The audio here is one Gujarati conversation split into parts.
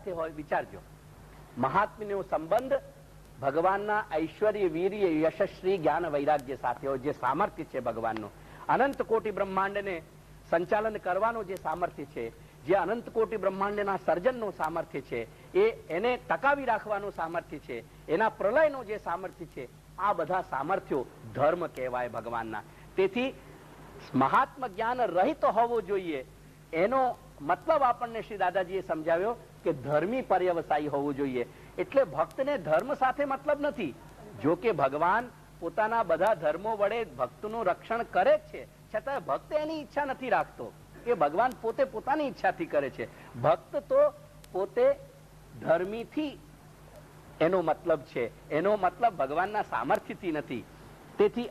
સાથે હોય. વિચારજો, મહાત્મ્યનો સંબંધ ભગવાનના ઐશ્વર્ય, વીર્ય, યશસ્વી, જ્ઞાન, વૈરાગ્ય સાથે હોય. જે સામર્થ્ય છે ભગવાનનું, અનંત કોટી બ્રહ્માંડને સંચાલન કરવાનો જે સામર્થ્ય છે, જે અનંત કોટી બ્રહ્માંડના સર્જનનું સામર્થ્ય છે, એને ટકાવી રાખવાનું સામર્થ્ય છે, એના પ્રલયનું જે સામર્થ્ય છે, આ બધા સામર્થ્યો ધર્મ કહેવાય ભગવાનના. તેથી મહાત્મ જ્ઞાન રહિત હોવો જોઈએ. એનો મતલબ આપણને શ્રી દાદાજીએ સમજાવ્યો કે ધર્મી પર્યવસાયી હોવું જોઈએ. એટલે ભક્તને ધર્મ સાથે મતલબ નથી. જો કે ભગવાન પોતાના બધા ધર્મો વડે ભક્તનું રક્ષણ કરે છે, છતાં ભક્ત એની ઈચ્છા નથી રાખતો. એ ભગવાન પોતે પોતાની ઈચ્છાથી કરે છે. ભક્ત તો પોતે ધર્મીથી એનો મતલબ છે, એનો મતલબ ભગવાનના સામર્થ્યથી નથી. તેથી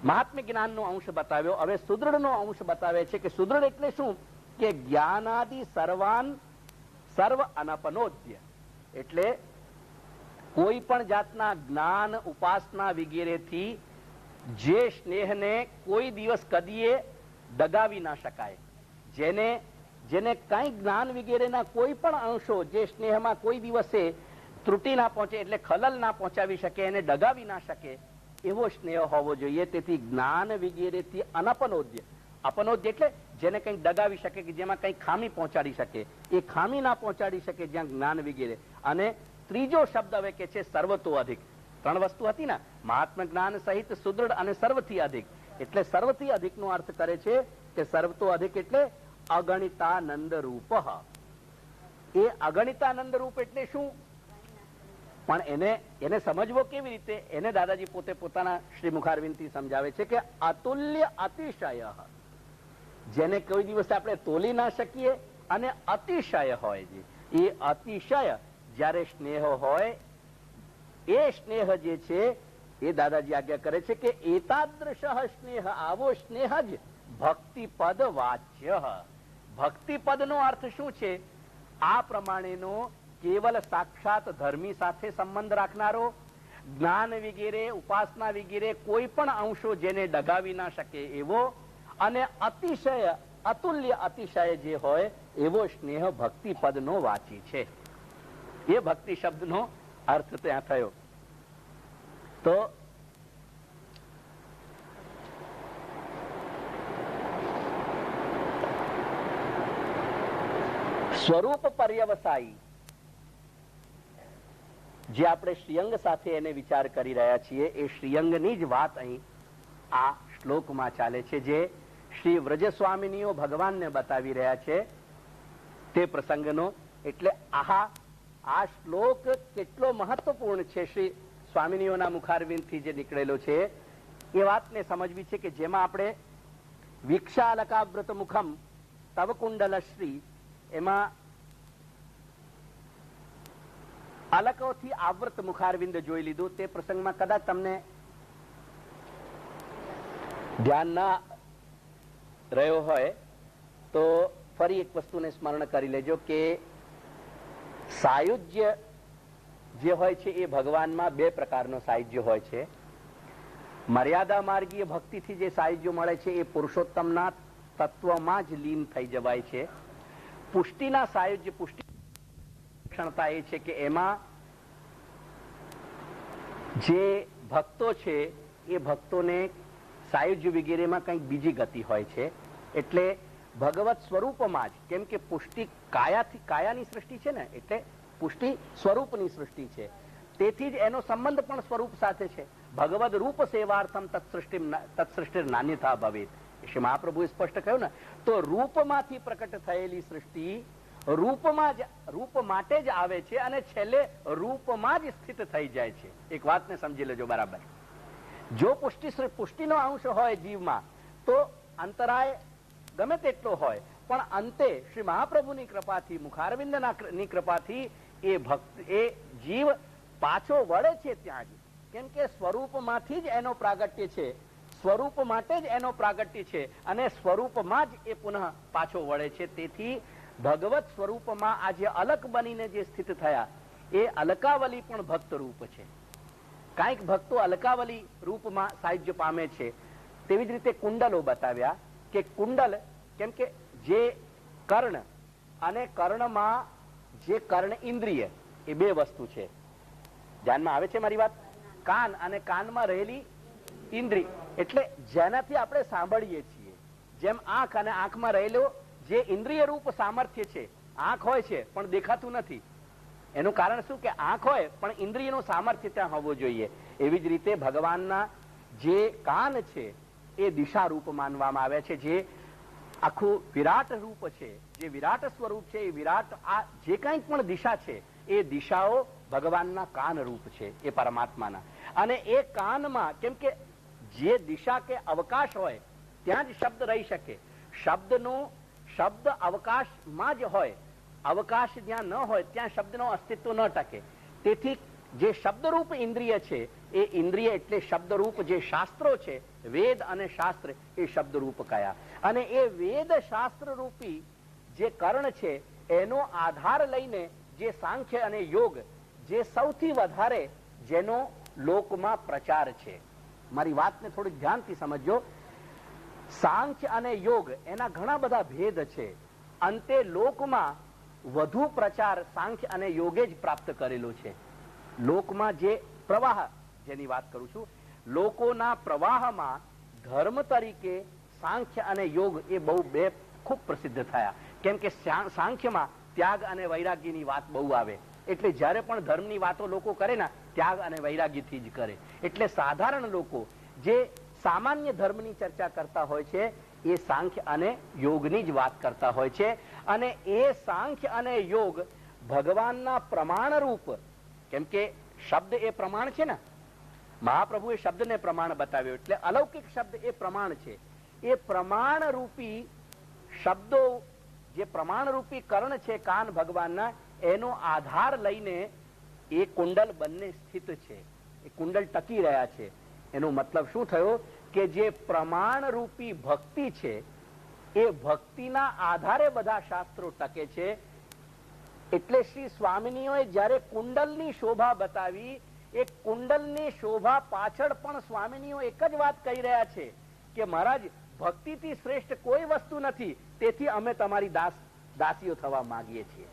મહાત્મ્ય જ્ઞાનનો અંશ બતાવ્યો. હવે સુદૃઢનો અંશ બતાવે છે કે સુદૃઢ એટલે શું? કે જ્ઞાનાદિ સર્વ અનપનોદ્ય. એટલે કોઈ પણ જાતના જ્ઞાન, ઉપાસના વગેરેથી જે સ્નેહને કોઈ દિવસ કદીએ દગાવી ના શકાય, જેને કઈ જ્ઞાન વગેરેના કોઈ પણ અંશો જે સ્નેહમાં કોઈ દિવસે ત્રુટિ ના પહોંચે, એટલે ખલલ ના પહોંચાવી શકે, એને દગાવી ના શકે, એવો સ્નેહ હોવો જોઈએ. તેથી જ્ઞાન વગેરેથી અનપનોદ્ય. અપનોદ્ય એટલે જેને કંઈક દગાવી શકે, કે જેમાં કંઈક ખામી પહોંચાડી શકે, એ ખામી ના પહોંચાડી શકે જ્યાં જ્ઞાન વગેરે. અને ત્રીજો શબ્દ હવે કે છે સર્વતો અધિક. ત્રણ વસ્તુ હતી ને, મહાત્મ જ્ઞાન સહિત સુદૃઢ અને સર્વથી અધિક. એટલે સર્વથી અધિક નો અર્થ કરે છે કે સર્વતો અધિક એટલે અગણિતાનંદ રૂપ. એ અગણિતાનંદ રૂપ એટલે શું? પણ એને સમજવો કેવી રીતે? એને દાદાજી પોતે પોતાના શ્રી મુખારવિંદથી સમજાવે છે કે અતુલ્ય અતિશય, જેને કોઈ દિવસ આપણે તોલી ના શકીએ, અને અતિશય હોય છે. એ અતિશય જયારે સ્નેહ હોય, એ સ્નેહ જે છે એ દાદાજી આજ્ઞા કરે છે કે એતાદૃશ સ્નેહ, આવો સ્નેહ જ ભક્તિપદ વાચ્ય. ભક્તિપદ નો અર્થ શું છે? આ પ્રમાણેનો કેવલ સાક્ષાત ધર્મી સાથે સંબંધ રાખનારો, જ્ઞાન વગેરે, ઉપાસના વગેરે કોઈ પણ અંશો જેને ડગાવી ના શકે એવો, અને અતિશય, અતુલ્ય અતિશય જે હોય એવો સ્નેહ ભક્તિપદ નો વાચી છે. એ ભક્તિ શબ્દનો અર્થ ત્યાં થયો. તો સ્વરૂપ પર્યવસાયી જે આપણે શ્રીઅંગ સાથે એને વિચાર કરી રહ્યા છીએ, એ શ્રીઅંગની જ વાત અહીં આ શ્લોકમાં ચાલે છે, જે શ્રી વ્રજસ્વામિનીઓ ભગવાનને બતાવી રહ્યા છે તે પ્રસંગનો. એટલે આ શ્લોક કેટલો મહત્વપૂર્ણ છે, શ્રી સ્વામિનીઓના મુખારવિંદથી જે નીકળેલો છે, એ વાતને સમજવી છે કે જેમાં આપણે વિક્ષાલકાવ્રત મુખમ તવ કુંડલ શ્રી, એમાં અલકોથી આવૃત મુખારવિંદ જોઈ લીધું. તે પ્રસંગમાં કદાચ તમને ધ્યાન ના રહ્યો હોય તો ફરી એક વસ્તુને સ્મરણ કરી લેજો કે સાયુજ્ય જે હોય છે એ ભગવાનમાં બે પ્રકારનો સાયુજ્ય હોય છે. મર્યાદા માર્ગીય ભક્તિથી જે સાયુજ્ય મળે છે એ પુરુષોત્તમના તત્વમાં જ લીન થઈ જવાય છે. પુષ્ટિના સાયુજ્ય, પુષ્ટિ ક્ષણતા એ છે કે એમાં જે ભક્તો છે એ ભક્તોને સાયુજ્ય વગેરેમાં કંઈક બીજી ગતિ હોય છે. એટલે ભગવત સ્વરૂપમાં જ, કેમ કે પુષ્ટિ કાયાની સૃષ્ટિ છે ને, એટલે પુષ્ટિ સ્વરૂપની સૃષ્ટિ છે, તેથી જ એનો સંબંધ પણ સ્વરૂપ સાથે છે. ભગવદ રૂપ સેવાર્થમ તત્સૃષ્ટિ નાન્યથા ભવેત, શ્રી મહાપ્રભુએ સ્પષ્ટ કહ્યું ને. તો રૂપમાંથી પ્રકટ થયેલી સૃષ્ટિ રૂપ માટે જ આવે છે, અને છેલ્લે રૂપમાં જ સ્થિત થઈ જાય છે. એક વાતને સમજી લેજો બરાબર. જો પુષ્ટિનો અંશ હોય જીવમાં તો અંતરાય ગમે તેટલો હોય, પણ અંતે શ્રી મહાપ્રભુની કૃપાથી, મુખારવિંદની કૃપાથી એ જીવ પાછો વળે છે ત્યાં જ. કેમ કે સ્વરૂપમાંથી જ એનો પ્રાગટ્ય છે, સ્વરૂપ માટે જ એનો પ્રાગટ્ય છે, અને સ્વરૂપમાં જ એ પુનઃ પાછો વળે છે. તેથી ભગવત સ્વરૂપમાં આજે અલક બનીને જે સ્થિત થયા, એ અલકાવલી પણ ભક્ત રૂપ છે. કાંઈક ભક્તો અલકાવલી રૂપમાં સાયુજ્ય પામે છે. તેવી જ રીતે કુંડલો બતાવ્યા કે કુંડલ, કેમ કે જે કર્ણ અને કર્ણમાં જે કર્ણ ઇન્દ્રિય એ બે વસ્તુ છે. ધ્યાનમાં આવે છે મારી વાત? કાન અને કાનમાં રહેલી ઇન્દ્રિય એટલે જેનાથી આપણે સાંભળીએ છીએ. જેમ આંખ અને આંખમાં રહેલો જે ઇન્દ્રિય રૂપ સામર્થ્ય છે, આંખ હોય છે પણ દેખાતું નથી. એનું કારણ શું કે આંખ હોય પણ ઇન્દ્રિયનું સામર્થ્ય ત્યાં હોવું જોઈએ. એવી જ રીતે ભગવાનના જે કાન છે એ દિશા રૂપ માનવામાં આવે છે. જે આખું વિરાટ રૂપ છે, જે વિરાટ સ્વરૂપ છે, એ વિરાટ આ જે કંઈ પણ દિશા છે એ દિશાઓ ભગવાનના કાન રૂપ છે, એ પરમાત્માના. અને એ કાનમાં કેમ કે જે દિશા કે અવકાશ હોય ત્યાં જ શબ્દ રહી શકે. શબ્દ અવકાશમાં જ હોય, અવકાશ જ્યાં ન હોય ત્યાં શબ્દનો અસ્તિત્વ ન ટકે. તેથી જે શબ્દરૂપ ઇન્દ્રિય છે એ ઇન્દ્રિય એટલે શબ્દરૂપ જે શાસ્ત્રો છે, વેદ અને શાસ્ત્ર, એ શબ્દરૂપ કયા. અને એ વેદ શાસ્ત્ર રૂપી જે કર્ણ છે એનો આધાર લઈને જે સાંખ્ય અને યોગ જે સૌથી વધારે જેનો લોકમાં પ્રચાર છે. મારી વાતને થોડીક ધ્યાનથી સમજો. સાંખ્ય અને યોગ એના ઘણા બધા ભેદ છે. અંતે લોકમાં વધુ પ્રચાર સાંખ્ય અને યોગે જ પ્રાપ્ત કરેલો છે. લોકમાં જે પ્રવાહ જેની વાત કરું છું, લોકોના પ્રવાહમાં ધર્મ તરીકે સાંખ્ય અને યોગ એ બહુ બે ખૂબ પ્રસિદ્ધ થયા. કેમ કે સાંખ્યમાં ત્યાગ અને વૈરાગ્યની વાત બહુ આવે. એટલે જ્યારે પણ ધર્મની વાતો લોકો કરે ને ત્યાગ અને વૈરાગ્યથી જ કરે. એટલે સાધારણ લોકો જે સામાન્ય ધર્મની ચર્ચા કરતા હોય છે એ સાંખ્ય અને યોગની જ વાત કરતા હોય છે. અને એ સાંખ્ય અને યોગ ભગવાનના પ્રમાણ રૂપ, કેમ કે શબ્દ એ પ્રમાણ છે ને, મહાપ્રભુએ શબ્દને પ્રમાણ બતાવ્યો એટલે અલૌકિક શબ્દ એ પ્રમાણ છે. એ પ્રમાણ રૂપી શબ્દો, જે પ્રમાણ રૂપી કર્ણ છે કાન ભગવાનના, એનો આધાર લઈને એ કુંડલ બંને સ્થિત છે, એ કુંડલ ટકી રહ્યા છે. એનો મતલબ શું થયો કે જે પ્રમાણ રૂપી ભક્તિ છે એ ભક્તિના આધારે બધા શાસ્ત્રો ટકે છે. એટલે શ્રી સ્વામિનીઓએ જયારે કુંડલની શોભા બતાવી, એ કુંડલની શોભા પાછળ પણ સ્વામિનીઓ એક જ વાત કહી રહ્યા છે કે મહારાજ ભક્તિથી શ્રેષ્ઠ કોઈ વસ્તુ નથી, તેથી અમે તમારી દાસીઓ થવા માંગીએ છીએ.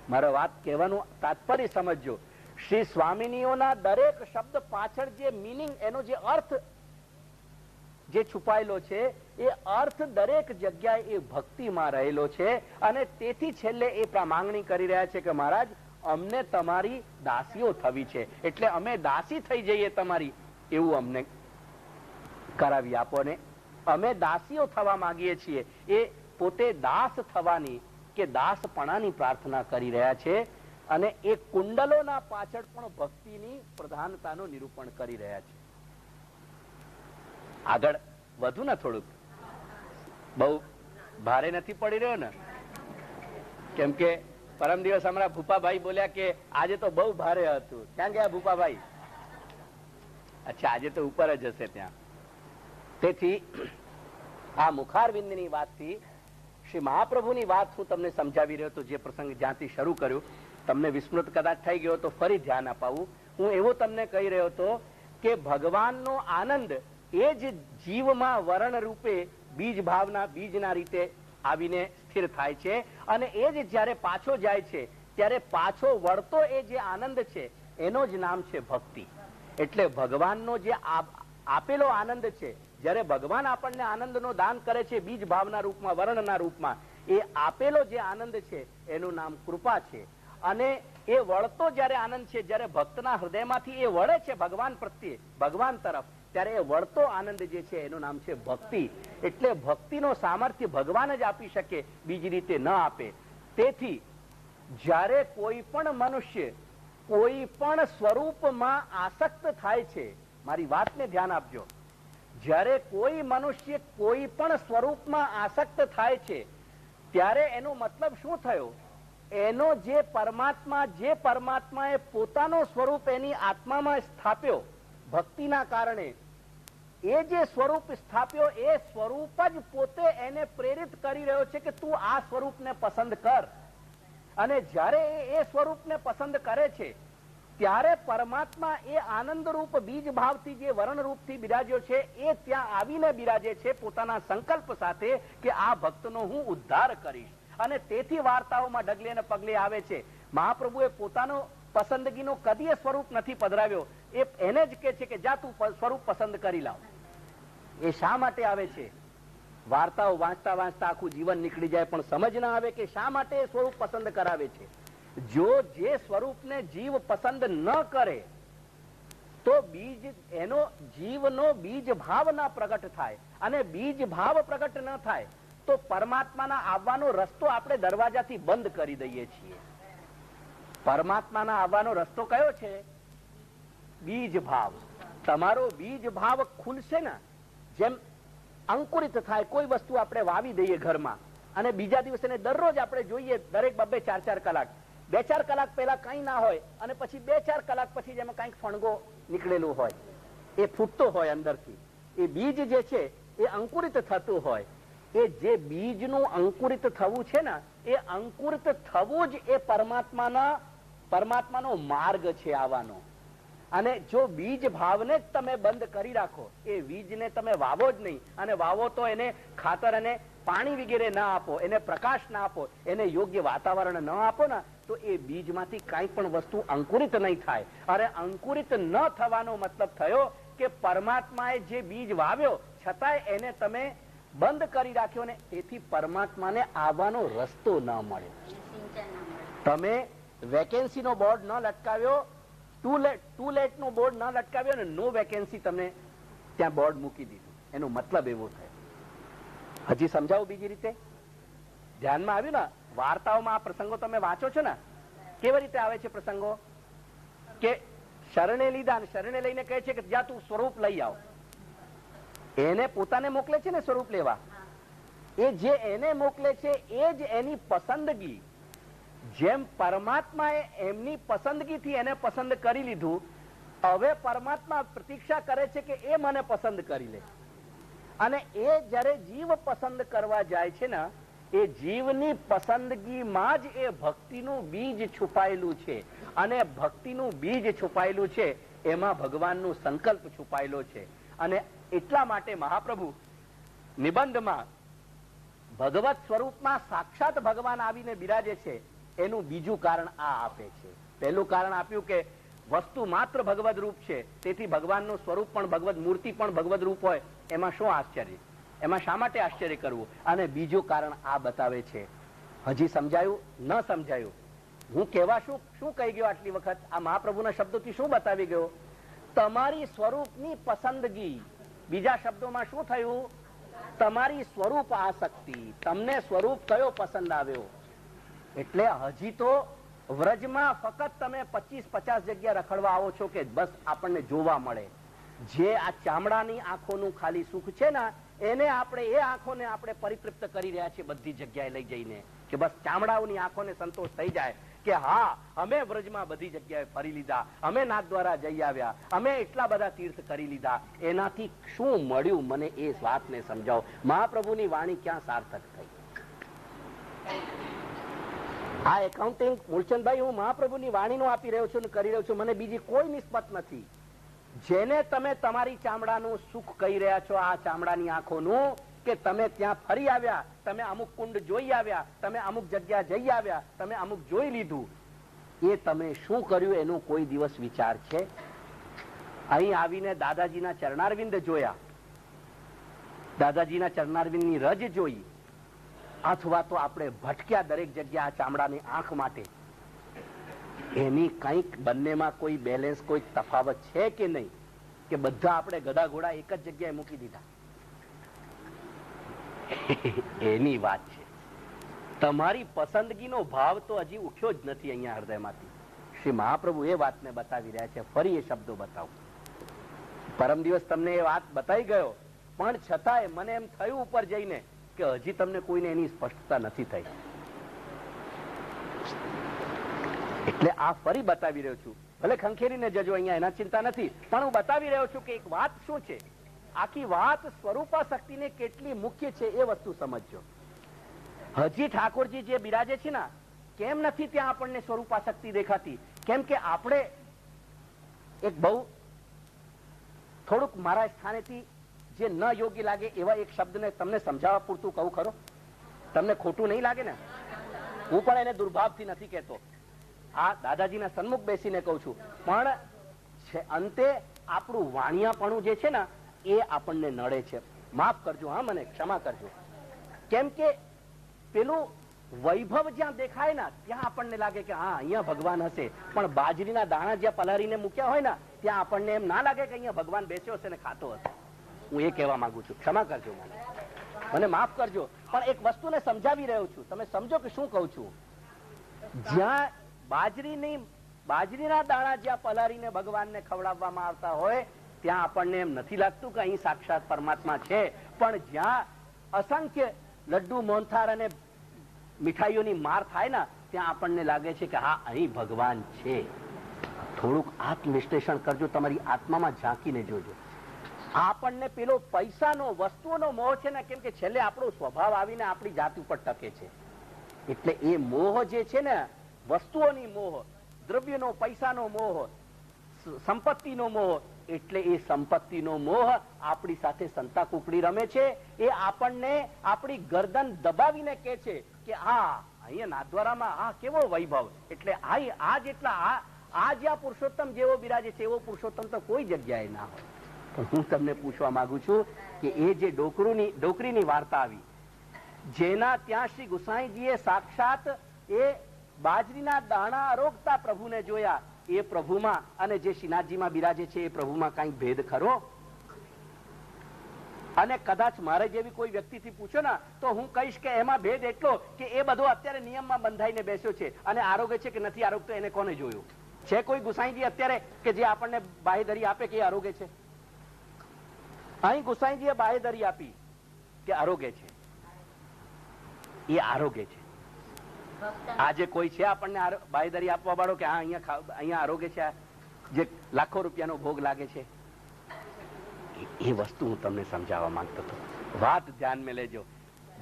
મારો વાત કહેવાનું તાત્પર્ય સમજો. શ્રી સ્વામિનીઓના દરેક શબ્દ પાછળ જે મિનિંગ, એનો જે અર્થ જે છુપાયેલો છે એ અર્થ દરેક જગ્યાએ એ ભક્તિમાં રહેલો છે. અને તેથી છેલ્લે એ માંગણી કરી રહ્યા છે કે મહારાજ અમને તમારી દાસીઓ થવી છે, એટલે અમે દાસી થઈ જઈએ તમારી, એવું અમને કરાવી આપો ને અમે દાસીઓ થવા માંગીએ છીએ. એ પોતે દાસ થવાની કે દાસપણાની પ્રાર્થના કરી રહ્યા છે. અને એ કુંડલોના પાછળ પણ ભક્તિની પ્રધાનતાનું નિરૂપણ કરી રહ્યા છે. આગળ વધુ ને થોડુંક, બહુ ભારે નથી પડી રહ્યો ને? કેમ કે પરમ દિવસ હમણાં ભૂપાભાઈ બોલ્યા કે આજે તો બહુ ભારે હતું. ક્યાં ગયા ભૂપાભાઈ? અચ્છા, આજે તો ઉપર જ હશે ત્યાં. તેથી આ મુખારવિંદની વાતથી શ્રી મહાપ્રભુની વાત હું તમને સમજાવી રહ્યો હતો. જે પ્રસંગ જ્યાંથી શરૂ કર્યો તમને વિસ્મૃત કદાચ થઈ ગયો તો ફરી ધ્યાન અપાવું. હું એવું તમને કહી રહ્યો હતો કે ભગવાનનો આનંદ એ જ જીવમાં વર્ણ રૂપે બીજ ભાવના બીજના રીતે આવીને સ્થિર થાય છે. અને એ જ જયારે પાછો જાય છે ત્યારે પાછો વળતો એ જે આનંદ છે એનો જ નામ છે ભક્તિ. એટલે ભગવાનનો જે આપેલો આનંદ છે, જયારે ભગવાન આપણને આનંદનો દાન કરે છે બીજ ભાવના રૂપમાં, વર્ણના રૂપમાં, એ આપેલો જે આનંદ છે એનું નામ કૃપા છે. અને એ વળતો જયારે આનંદ છે, જયારે ભક્તના હૃદયમાંથી એ વળે છે ભગવાન પ્રત્યે, ભગવાન તરફ, ત્યારે એ વળતો આનંદ જે છે એનું નામ છે ભક્તિ. એટલે ભક્તિનો સામર્થ્ય ભગવાન જ આપી શકે, બીજી રીતે ન આપે. તેથી જ્યારે કોઈ પણ મનુષ્ય કોઈ પણ સ્વરૂપમાં આસક્ત થાય છે, મારી વાતને ધ્યાન આપજો, જ્યારે કોઈ મનુષ્ય કોઈ પણ સ્વરૂપમાં આસક્ત થાય છે ત્યારે એનો મતલબ શું થયો? એનો જે પરમાત્માએ પોતાનો સ્વરૂપ એની આત્મામાં સ્થાપ્યો ભક્તિના કારણે, એ જે સ્વરૂપ સ્થાપ્યો એ સ્વરૂપ જ પોતે એને પ્રેરિત કરી રહ્યો છે કે તું આ સ્વરૂપને પસંદ કર. અને જ્યારે એ સ્વરૂપને પસંદ કરે છે ત્યારે પરમાત્મા એ આનંદરૂપ બીજ ભાવથી જે વર્ણરૂપથી બિરાજ્યો છે એ ત્યાં આવીને બિરાજે છે પોતાના સંકલ્પ સાથે કે આ ભક્તનો હું ઉદ્ધાર કરીશ. અને તેથી વાર્તાઓમાં ડગલે અને પગલે આવે છે. મહાપ્રભુએ પોતાનો પસંદગીનો કદીય સ્વરૂપ નથી પધરાવ્યો. એને જ કે છે કે જા તું સ્વરૂપ પસંદ કરી લાવ. એ શા માટે આવે છે? વાર્તાઓ વાંચતા વાંચતા આખું જીવન નીકળી જાય પણ સમજ ના આવે કે શા માટે એ સ્વરૂપ પસંદ કરાવે છે. જો જે સ્વરૂપને જીવ પસંદ ન કરે તો બીજ એનો જીવનો બીજ ભાવ ના પ્રગટ થાય, અને બીજ ભાવ પ્રગટ ન થાય તો પરમાત્માના આવવાનો રસ્તો આપણે દરવાજાથી બંધ કરી દઈએ છીએ. પરમાત્માના આવવાનો રસ્તો કયો છે? બીજ ભાવ. તમારો બીજ ભાવ ખુલશે ને, જેમ અંકુરિત થાય કોઈ વસ્તુ આપણે વાવી દઈએ ઘરમાં અને બીજા દિવસે દરરોજ આપણે જોઈએ દરેક 2-4 કલાક, 2-4 કલાક પહેલા કઈ ના હોય અને પછી 2-4 કલાક પછી જેમાં કઈક ફણગો નીકળેલું હોય, એ ફૂટતો હોય અંદરથી. એ બીજ જે છે એ અંકુરિત થતું હોય. એ જે બીજનું અંકુરિત થવું છે ને, એ અંકુરિત થવું જ એ પરમાત્માનો માર્ગ છે આવવાનો. અને જો બીજ ભાવને જ તમે બંધ કરી રાખો, એ બીજને તમે વાવો જ નહીં, અને વાવો તો એને ખાતર અને પાણી વગેરે ના આપો, એને પ્રકાશ ના આપો, એને યોગ્ય વાતાવરણ ન આપો ને, તો એ બીજમાંથી કઈ પણ વસ્તુ અંકુરિત નહીં થાય. અરે અંકુરિત ન થવાનો મતલબ થયો કે પરમાત્માએ જે બીજ વાવ્યો છતાંય એને તમે બંધ કરી રાખ્યો ને, તેથી પરમાત્માને આવવાનો રસ્તો ન મળ્યો. તમે વેકેન્સી નો બોર્ડ ન લટકાવ્યો, ટુ લેટ નો બોર્ડ ના લટકાવ્યો ને નો વેકેન્સી તમે ત્યાં બોર્ડ મૂકી દીધું. એનો મતલબ એવો થયો. હજી સમજાવું બીજી રીતે? ધ્યાનમાં આવ્યું ને? વાર્તાઓમાં આ પ્રસંગો તમે વાંચો છો ને, કેવી રીતે આવે છે પ્રસંગો? કે શરણે લીધા, શરણે લઈને કહે છે કે જા તું સ્વરૂપ લઈ આવ. એને પોતાને મોકલે છે ને સ્વરૂપ લેવા. એ જે એને મોકલે છે એ જ એની પસંદગી. જેમ પરમાત્માએ એમની પસંદગીથી એને પસંદ કરી લીધું, હવે પરમાત્મા પ્રતીક્ષા કરે છે કે એ મને પસંદ કરી લે. અને એ જ્યારે જીવ પસંદ કરવા જાય છે ને, એ જીવની પસંદગીમાં જ એ ભક્તિનું બીજ છુપાયેલું છે. અને ભક્તિનું બીજ છુપાયેલું છે એમાં ભગવાનનું સંકલ્પ છુપાયેલો છે. અને એટલા માટે મહાપ્રભુ નિબંધમાં ભગવત સ્વરૂપમાં સાક્ષાત ભગવાન આવીને બિરાજે છે. એનું બીજું કારણ આ આપે છે. પહેલું કારણ આપ્યું કે વસ્તુ માત્ર ભગવદ રૂપ છે, તેથી ભગવાનનું સ્વરૂપ પણ ભગવદ મૂર્તિ પણ ભગવદ રૂપ હોય, એમાં શું આશ્ચર્ય? એમાં શા માટે આશ્ચર્ય કરવું? અને બીજું કારણ આ બતાવે છે. હજી સમજાયું? ન સમજાયું? હું કહેવા શું કહી ગયો આટલી વખત? આ મહાપ્રભુના શબ્દોથી શું બતાવી ગયો? તમારી સ્વરૂપની પસંદગી. બીજા શબ્દોમાં શું થયું? તમારી સ્વરૂપ આસક્તિ. તમને સ્વરૂપ કયો પસંદ આવ્યો? એટલે હજી તો વ્રજમાં ફક્ત તમે 25-50 જગ્યા રખડવા આવો છો કે બસ આપણને જોવા મળે. જે આ ચામડાની આંખોનું ખાલી સુખ છે ને, એને આપણે એ આંખોને આપણે પરિતૃપ્ત કરી રહ્યા છીએ બધી જગ્યાએ લઈ જઈને, કે બસ ચામડાઓની આંખોને સંતોષ થઈ જાય કે હા, અમે વ્રજમાં બધી જગ્યાએ ફરી લીધા, અમે નાથદ્વારા જઈ આવ્યા, અમે એટલા બધા તીર્થ કરી લીધા. એનાથી શું મળ્યું? મને એ વાતને સમજાવો. મહાપ્રભુની વાણી ક્યાં સાર્થક થઈ? આ એકાઉન્ટિંગ મૂળચંદભાઈ હું મહાપ્રભુની વાણીનું આપી રહ્યો છું, કરી રહ્યો છું. મને બીજી કોઈ નિસ્બત નથી. જેને તમે તમારી ચામડાનું સુખ કહી રહ્યા છો, આ ચામડાની આંખોનું, કે તમે ત્યાં ફરી આવ્યા, તમે અમુક કુંડ જોઈ આવ્યા, તમે અમુક જગ્યા જઈ આવ્યા, તમે અમુક જોઈ લીધું, એ તમે શું કર્યું એનો કોઈ દિવસ વિચાર છે? અહીં આવીને દાદાજીના ચરણારવિંદ જોયા, દાદાજીના ચરણારવિંદની રજ જોઈ, અથવા તો આપણે ભટક્યા દરેક જગ્યા આ ચામડાની આંખ માટે, એની કંઈક બંનેમાં કોઈ બેલેન્સ, કોઈ તફાવત છે કે નહીં? કે બધા આપણે ગધા ઘોડા એક જ જગ્યાએ મૂકી દીધા? એની વાત છે. તમારી પસંદગીનો ભાવ તો હજી ઉઠ્યો જ નથી અહીંયા હૃદયમાંથી. શ્રી મહાપ્રભુ એ વાતને બતાવી રહ્યા છે. ફરી એ શબ્દો બતાવું. પરમ દિવસ તમને એ વાત બતાવી ગયો, પણ છતાંય મને એમ થયું ઉપર જઈને કે હજી તમને કોઈને એની સ્પષ્ટતા નથી થઈ. એટલે આ ફરી બતાવી રહ્યો છું. ભલે ખંખેરીને જજો અહીંયા, એના ચિંતા નથી, પણ હું બતાવી રહ્યો છું કે એક વાત શું છે. આખી વાત સ્વરૂપાશક્તિને કેટલી મુખ્ય છે એ વસ્તુ સમજજો. હજી ઠાકોરજી જે બિરાજે છે ને, કેમ નથી ત્યાં આપણને સ્વરૂપાશક્તિ દેખાતી? કેમ કે આપણે એક બહુ થોડુંક મારા સ્થાનેથી જે ન યોગ્ય લાગે એવા એક શબ્દને તમને સમજાવવા પૂરતું કહું ખરો? તમને ખોટું નહીં લાગે ને? હું પણ એને દુર્ભાવથી નથી કહેતો, આ દાદાજીના સન્મુખ બેસીને કહું છું. પણ અંતે આપણું વાણિયાપણું જે છે ને એ આપણને નડે છે. માફ કરજો, હા, મને ક્ષમા કરજો. કેમ કે પેલું વૈભવ જ્યાં દેખાય ને ત્યાં આપણને લાગે કે હા અહીંયા ભગવાન હશે, પણ બાજરીના દાણા જ્યાં પલાળીને મૂક્યા હોય ને ત્યાં આપણને એમ ના લાગે કે અહીંયા ભગવાન બેસ્યો હશે ને ખાતો હશે. હું એ કહેવા માંગુ છું. ક્ષમા કરજો, મને માફ કરજો, પણ એક વસ્તુને સમજાવી રહ્યો છું. તમે સમજો કે શું કહું છું. જ્યાં બાજરીના દાણા જ્યાં પલાળીને ભગવાનને ખવડાવવામાં આવતા હોય ત્યાં આપણને એમ નથી લાગતું કે અહીં સાક્ષાત પરમાત્મા છે. પણ જ્યાં અસંખ્ય લડ્ડુ, મોહનથાળ અને મીઠાઈઓની માર થાય ને ત્યાં આપણને લાગે છે કે હા અહીં ભગવાન છે. થોડુંક આત્મવિશ્લેષણ કરજો, તમારી આત્મામાં ઝાંકીને જોજો. આપણને પેલો પૈસાનો, વસ્તુઓનો મોહ છે ને, કેમ કે છેલ્લે આપણો સ્વભાવ આવીને આપણી જાત ઉપર ટકે છે. એટલે એ મોહ જે છે ને, વસ્તુઓની મોહ, દ્રવ્યનો, પૈસાનો મોહ, સંપત્તિનો મોહ, એટલે એ સંપત્તિનો મોહ આપણી સાથે સંતા કુકડી રમે છે. એ આપણને આપણી ગરદન દબાવીને કહે છે કે હા અહીંયા નાથદ્વારામાં આ કેવો વૈભવ, એટલે આ જેટલા આ જ્યાં પુરુષોત્તમ જેવો બિરાજે છે એવો પુરુષોત્તમ તો કોઈ જગ્યાએ ના હોય. પણ હું તમને પૂછવા માંગુ છું કે એ જે ડોકરીની વાર્તા આવી, જેના ત્યાં શ્રી ગુસાઈજીએ સાક્ષાત એ બાજરીના દાણા આરોગતા પ્રભુને જોયા, એ પ્રભુમાં અને જે શ્રીનાથજીમાં બિરાજે છે એ પ્રભુમાં કઈ ભેદ ખરો? અને કદાચ મારે જેવી કોઈ વ્યક્તિથી પૂછો ને તો હું કહીશ કે એમાં ભેદ એટલો કે એ બધો અત્યારે નિયમમાં બંધાઈને બેસ્યો છે અને આરોગ્ય છે કે નથી આરોગતો એને કોને જોયું છે? કોઈ ગુસાઈજી અત્યારે કે જે આપણને બાહેધરી આપે કે એ આરોગ્ય છે? અહીં ગુસાઈજીએ બાહેધરી આપી કે આરોગ્ય છે, એ આરોગ્ય છે. આજે કોઈ છે આપણને બાહેધરી આપવા વાળો કે અહીંયા આરોગ્ય છે, જે લાખો રૂપિયાનો ભોગ લાગે છે? એ વસ્તુ હું તમને સમજાવવા માંગતો હતો. વાત ધ્યાનમાં લેજો.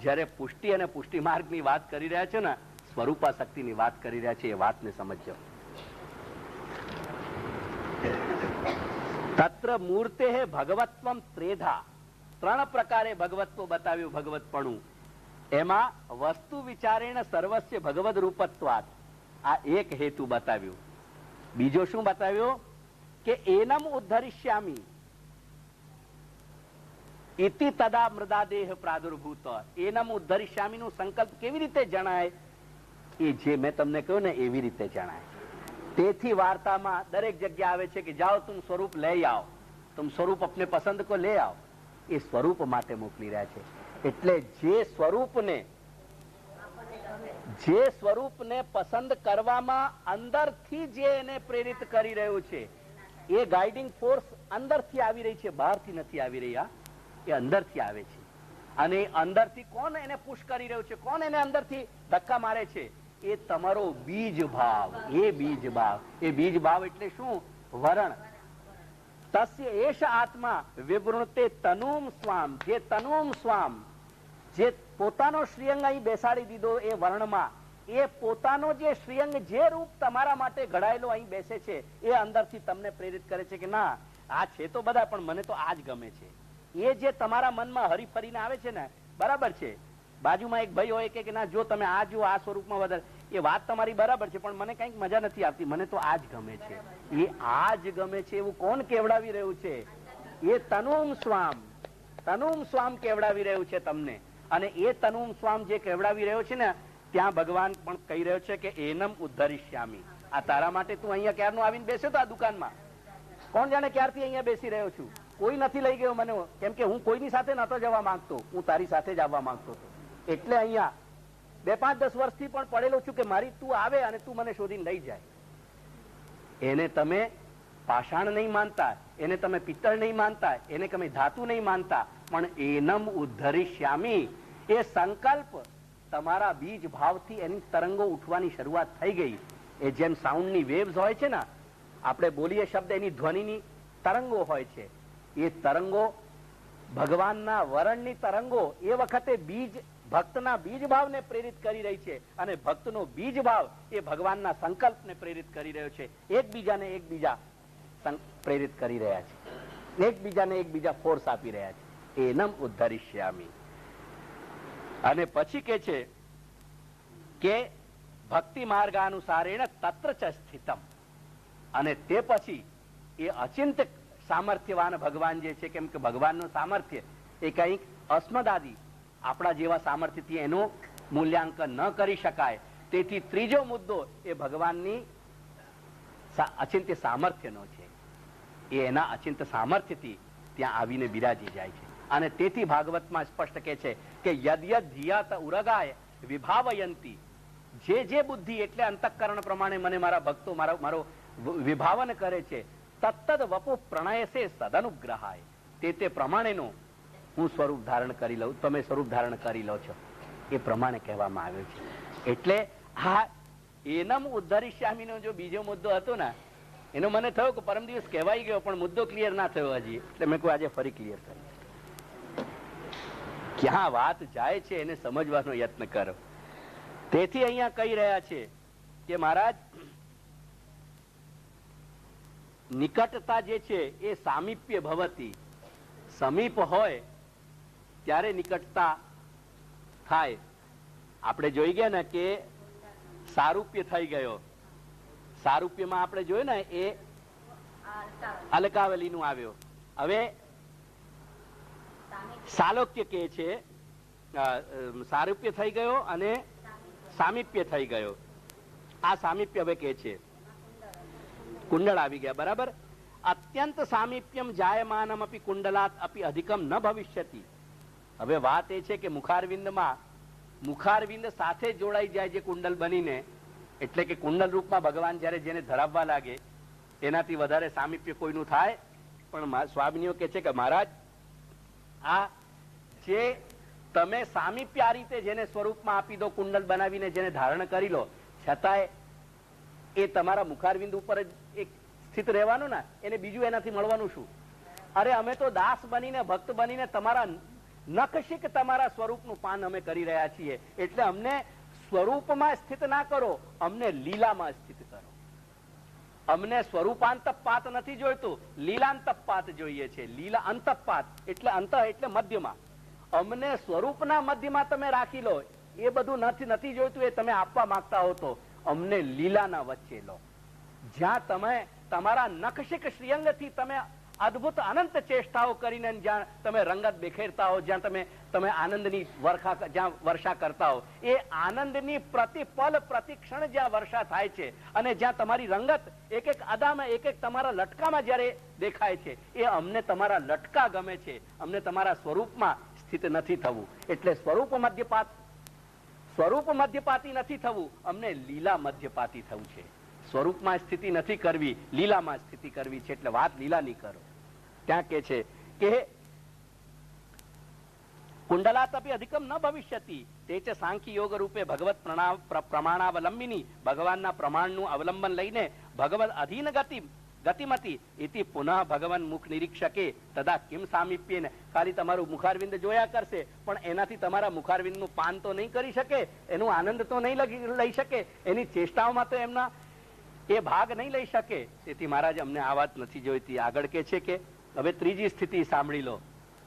જયારે પુષ્ટિ અને પુષ્ટિ માર્ગની વાત કરી રહ્યા છો ને, સ્વરૂપા શક્તિની વાત કરી રહ્યા છે, એ વાતને સમજજો. તત્ર મૂર્તે ભગવત્વમ ત્રેધા, 3 પ્રકારે ભગવત્વ બતાવ્યું, ભગવતપણું. એમાં વસ્તુ વિચારેણ સર્વસ્ય ભગવદ રૂપત્વાત, આ એક હેતુ બતાવ્યું. બીજો શું બતાવ્યો કે એનમ ઉદ્ધરિષ્યામી ઇતિ તદા મૃદાદેહ પ્રાદુર્ભૂત. એનમ ઉદ્ધરિષ્યામી નું સંકલ્પ કેવી રીતે જણાય? એ જે મેં તમને કહ્યું ને એવી રીતે જણાય. તેથી વાર્તામાં દરેક જગ્યા આવે છે કે જાઓ તુમ સ્વરૂપ લઈ આવો, તુમ સ્વરૂપ અપને પસંદ કો લે આવો. એ સ્વરૂપ માટે મોકલી રહ્યા છે. એટલે જે સ્વરૂપને પસંદ કરવામાં અંદરથી જે એને પ્રેરિત કરી રહ્યું છે, એ ગાઈડિંગ ફોર્સ અંદરથી આવી રહી છે, બહારથી નથી આવી રહી. એ અંદરથી આવે છે. અને અંદરથી કોણ એને પુશ કરી રહ્યું છે, કોણ એને અંદરથી ધક્કા મારે છે? એ તમારો બીજ ભાવ. એ બીજ ભાવ એટલે શું? વરણ. તસ્ય એષ આત્મા વિવૃણતે તનુમ સ્વામ. જે તનુમ સ્વામ, જે પોતાનો શ્રીઅંગ અહીં બેસાડી દીધો એ વર્ણમાં, એ પોતાનો જે શ્રીઅંગ, જે રૂપ તમારા માટે ઘડાયેલો અહીં બેસે છે, એ અંદરથી તમને પ્રેરિત કરે છે કે ના આ છે તો બધા, પણ મને તો આ જ ગમે છે. એ જે તમારા મનમાં હરીફરીને આવે છે ને, બરાબર છે. બાજુમાં એક ભાઈ હોય કે ના જો તમે આ જુઓ, આ સ્વરૂપમાં વધારે, એ વાત તમારી બરાબર છે, પણ મને કઈક મજા નથી આવતી, મને તો આ જ ગમે છે. એ આ જ ગમે છે એવું કોણ કેવડાવી રહ્યું છે? એ તનુમ સ્વામ કેવડાવી રહ્યું છે તમને. અને એ તનુમ સ્વામ જે કેવડાવી રહ્યો છે ને, ત્યાં ભગવાન પણ કહી રહ્યો છે કે એનમ ઉદ્ધરિષ્યામી. આ તારા માટે તું અહીંયા ક્યારનો આવીને બેસ્યો તો આ દુકાનમાં? કોણ જાણે ક્યારથી અહીંયા બેસી રહ્યો છું? કોઈ નથી લઈ ગયો મને, કેમ કે હું કોઈની સાથે નતો જવા માંગતો, હું તારી સાથે જ આવવા માંગતો હતો. એટલે અહીંયા 2-5-10 વર્ષથી પણ પડેલો છું કે મારી તું આવે અને તું મને શોધીને લઈ જાય. એને તમે પાષાણ નહીં માનતા, એને તમે પિત્તળ નહીં માનતા, એને તમે ધાતુ નહીં માનતા, પણ એનમ ઉદ્ધરિષ્યામી, એ સંકલ્પ તમારા બીજ ભાવથી એની તરંગો ઉઠવાની શરૂઆત થઈ ગઈ. એ જેમ સાઉન્ડની વેવ્સ હોય છે ને, આપણે બોલીએ શબ્દ, એની ધ્વનિની તરંગો હોય છે. એ તરંગો ભગવાનના વરણની તરંગો એ વખતે ભક્તના બીજ ભાવને પ્રેરિત કરી રહી છે, અને ભક્તનો બીજ ભાવ એ ભગવાનના સંકલ્પને પ્રેરિત કરી રહ્યો છે. એકબીજા પ્રેરિત કરી રહ્યા છે, એકબીજા ફોર્સ આપી રહ્યા છે. એનમ ઉદ્ધરિષ્યામી. અને પછી કે છે કે ભક્તિ માર્ગાનુસારેણ તત્ર ચ સ્થિતમ. અને તે પછી એ અચિંત સામર્થ્યવાન ભગવાન જે છે, કેમ કે ભગવાનનું સામર્થ્ય એ કંઈક અસ્મદાદી આપણા જેવા સામર્થ્યથી એનું મૂલ્યાંકન ન કરી શકાય. તેથી ત્રીજો મુદ્દો એ ભગવાનની અચિંત્ય સામર્થ્યનો છે. એ એના અચિંત્ય સામર્થ્યથી ત્યાં આવીને બિરાજી જાય છે. અને તેથી ભાગવતમાં સ્પષ્ટ કહે છે કે યદ્યદ ધિયાત ઉરગાય વિભાવયંતી, જે બુદ્ધિ એટલે અંતઃકરણ પ્રમાણે મને મારા ભક્તો મારો વિભાવન કરે છે, તત્તદ વપુ પ્રણયસે સદનુગ્રહાય, તે પ્રમાણેનું હું સ્વરૂપ ધારણ કરી લઉં, તમે સ્વરૂપ ધારણ કરી લો છો, એ પ્રમાણે કહેવામાં આવ્યું છે. એટલે હા, એનમ ઉદ્ધરિષ્યામીનો જો બીજો મુદ્દો હતો ને, એનો મને થયો કે પરમ દિવસ કહેવાઈ ગયો પણ મુદ્દો ક્લિયર ના થયો હજી, એટલે મેં કહ્યું આજે ફરી ક્લિયર કરી. ક્યાં વાત જાય છે એને સમજવાનો યત્ન કરો. તેથી અહીંયા કહી રહ્યા છે કે મહારાજ, નિકટતા જે છે એ સામીપ્ય ભવતી, સમીપ હોય ત્યારે નિકટતા થાય. આપણે જોઈ ગયા ને કે સારૂપ્ય થઈ ગયો. સારૂપ્યમાં આપણે જોયું ને એ અલકાવલી નું આવ્યો. હવે સાલોક્ય કે છે, સારૂપ્ય થઈ ગયો અને સામીપ્ય થઈ ગયો. આ સામીપ્ય હવે કે છે કુંડળ આવી ગયા, બરાબર. અત્યંત સામીપ્યમ જાયમાનમ અપી કુંડલાત અપી અધિકમ ન ભવિષ્યતિ. હવે વાત એ છે કે મુખારવિંદમાં મુખારવિંદ સાથે જોડાઈ જાય જે કુંડલ બનીને, એટલે કે કુંડલ રૂપમાં ભગવાન જયારે જેને ધરાવવા લાગે એનાથી વધારે સામીપ્ય કોઈનું થાય. પણ સ્વામીઓ કે છે કે મહારાજ, આ જે તમે સામીપ્ય આ રીતે જેને સ્વરૂપમાં આપી દો, કુંડલ બનાવીને જેને ધારણ કરી લો, છતાંય એ તમારા મુખારવિંદ ઉપર જ એક સ્થિત રહેવાનું ને, એને બીજું એનાથી મળવાનું શું? અરે અમે તો દાસ બનીને ભક્ત બનીને તમારા નખશિક તમારા સ્વરૂપનું પાન અમે કરી રહ્યા છીએ, એટલે અમને સ્વરૂપમાં સ્થિત ના કરો, અમને લીલામાં સ્થિત કરો. અમને સ્વરૂપાંતપાત નથી જોઈતું, લીલાંતપાત જોઈએ છે. લીલા અંતપાત એટલે અંત એટલે મધ્યમાં. અમને સ્વરૂપના મધ્યમાં તમે રાખી લો, એ બધું નથી જોઈતું. એ તમે આપવા માંગતા હો તો અમને લીલાના વચ્ચે લો, જ્યાં તમે તમારા નખશિક શ્રીઅંગથી તમે અદભુત અનંત ચેષ્ટાઓ કરીને જ્યાં તમે રંગત બેખેરતા હો, જ્યાં તમે આનંદની જ્યાં વર્ષા કરતા હો, એ આનંદની પ્રતિપલ પ્રતિક્ષણ જ્યાં વર્ષા થાય છે, અને જ્યાં તમારી રંગત એક એક અદામાં એક એક તમારા લટકામાં જયારે દેખાય છે, એ અમને તમારા લટકા ગમે છે. અમને તમારા સ્વરૂપમાં સ્થિત નથી થવું. એટલે સ્વરૂપ મધ્યપાતી નથી થવું, અમને લીલા મધ્યપાતી થવું છે. સ્વરૂપમાં સ્થિતિ નથી કરવી, લીલામાં સ્થિતિ કરવી છે. એટલે વાત લીલાની કરો. ત્યાં કે છે કે કુંડલાતપી અધિકમ ન ભવિષ્યતિ, તે છે સાંખ્ય યોગ રૂપે ભગવત પ્રમાણાવલંબિની, ભગવાનના પ્રમાણનું અવલંબન લઈને ભગવત અધીન ગતિમતી ઇતિ પુનઃ ભગવાન મુખ નિરીક્ષકે તદા કિમ સામીપ્યેન. ખાલી તમારું મુખારવિંદ જોયા કરશે, પણ એનાથી તમારા મુખારવિંદનું પાન તો નહીં કરી શકે, એનું આનંદ તો નહીં લઈ શકે, એની ચેષ્ટાઓમાં તો એમના એ ભાગ નહીં લઈ શકે. તેથી મહારાજ અમને આ વાત નથી જોઈતી. આગળ કે છે કે હવે ત્રીજી સ્થિતિ સાંભળી લો.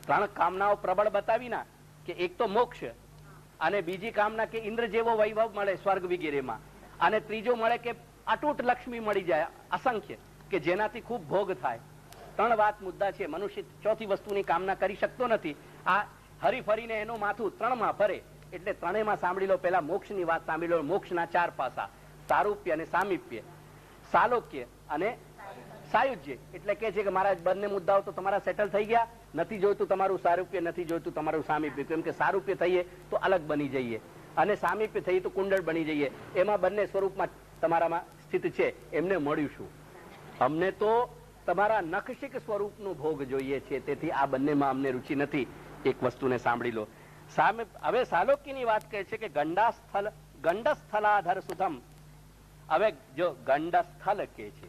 ત્રણ કામનાઓ પ્રબળ બતાવી ના, કે એક તો મોક્ષ, અને બીજી કામના કે ઇન્દ્ર જેવો વૈભવ મળે સ્વર્ગ વગેરેમાં, અને ત્રીજો મળે કે અતૂટ લક્ષ્મી મળી જાય અસંખ્ય, કે જેનાથી ખૂબ ભોગ થાય. ત્રણ વાત મુદ્દા છે. મનુષ્ય ચોથી વસ્તુની કામના કરી શકતો નથી. આ હરી ફરીને એનું માથું ત્રણમાં ફરે. એટલે ત્રણેયમાં સાંભળી લો. પેલા મોક્ષની વાત સાંભળી લો. મોક્ષના ચાર પાસા: સારૂપ્ય અને સામીપ્ય, સાલોક્ય અને સાયુજ્ય. એટલે કે છે કે મહારાજ બંને મુદ્દાઓ તો તમારા સેટલ થઈ ગયા. નથી જોઈતું તમારું સારૂપ્ય, નથી જોઈતું તમારું સામીપ્ય. કેમ કે સારૂપ્ય થઈએ તો અલગ બની જઈએ, અને સામીપ્ય થઈએ તો કુંડળ બની જઈએ. એમાં બંને સ્વરૂપમાં તમારામાં સ્થિત છે. એમને મળ્યું શું? અમને તો તમારા નખશિક સ્વરૂપનું ભોગ જોઈએ છે. તેથી આ બંનેમાં અમને રુચિ નથી. એક વસ્તુને સાંભળી લો. હવે સાલોક્યની વાત કહે છે કે ગંડસ્થલાધર સુધમ. હવે જો ગંડસ્થલ કે છે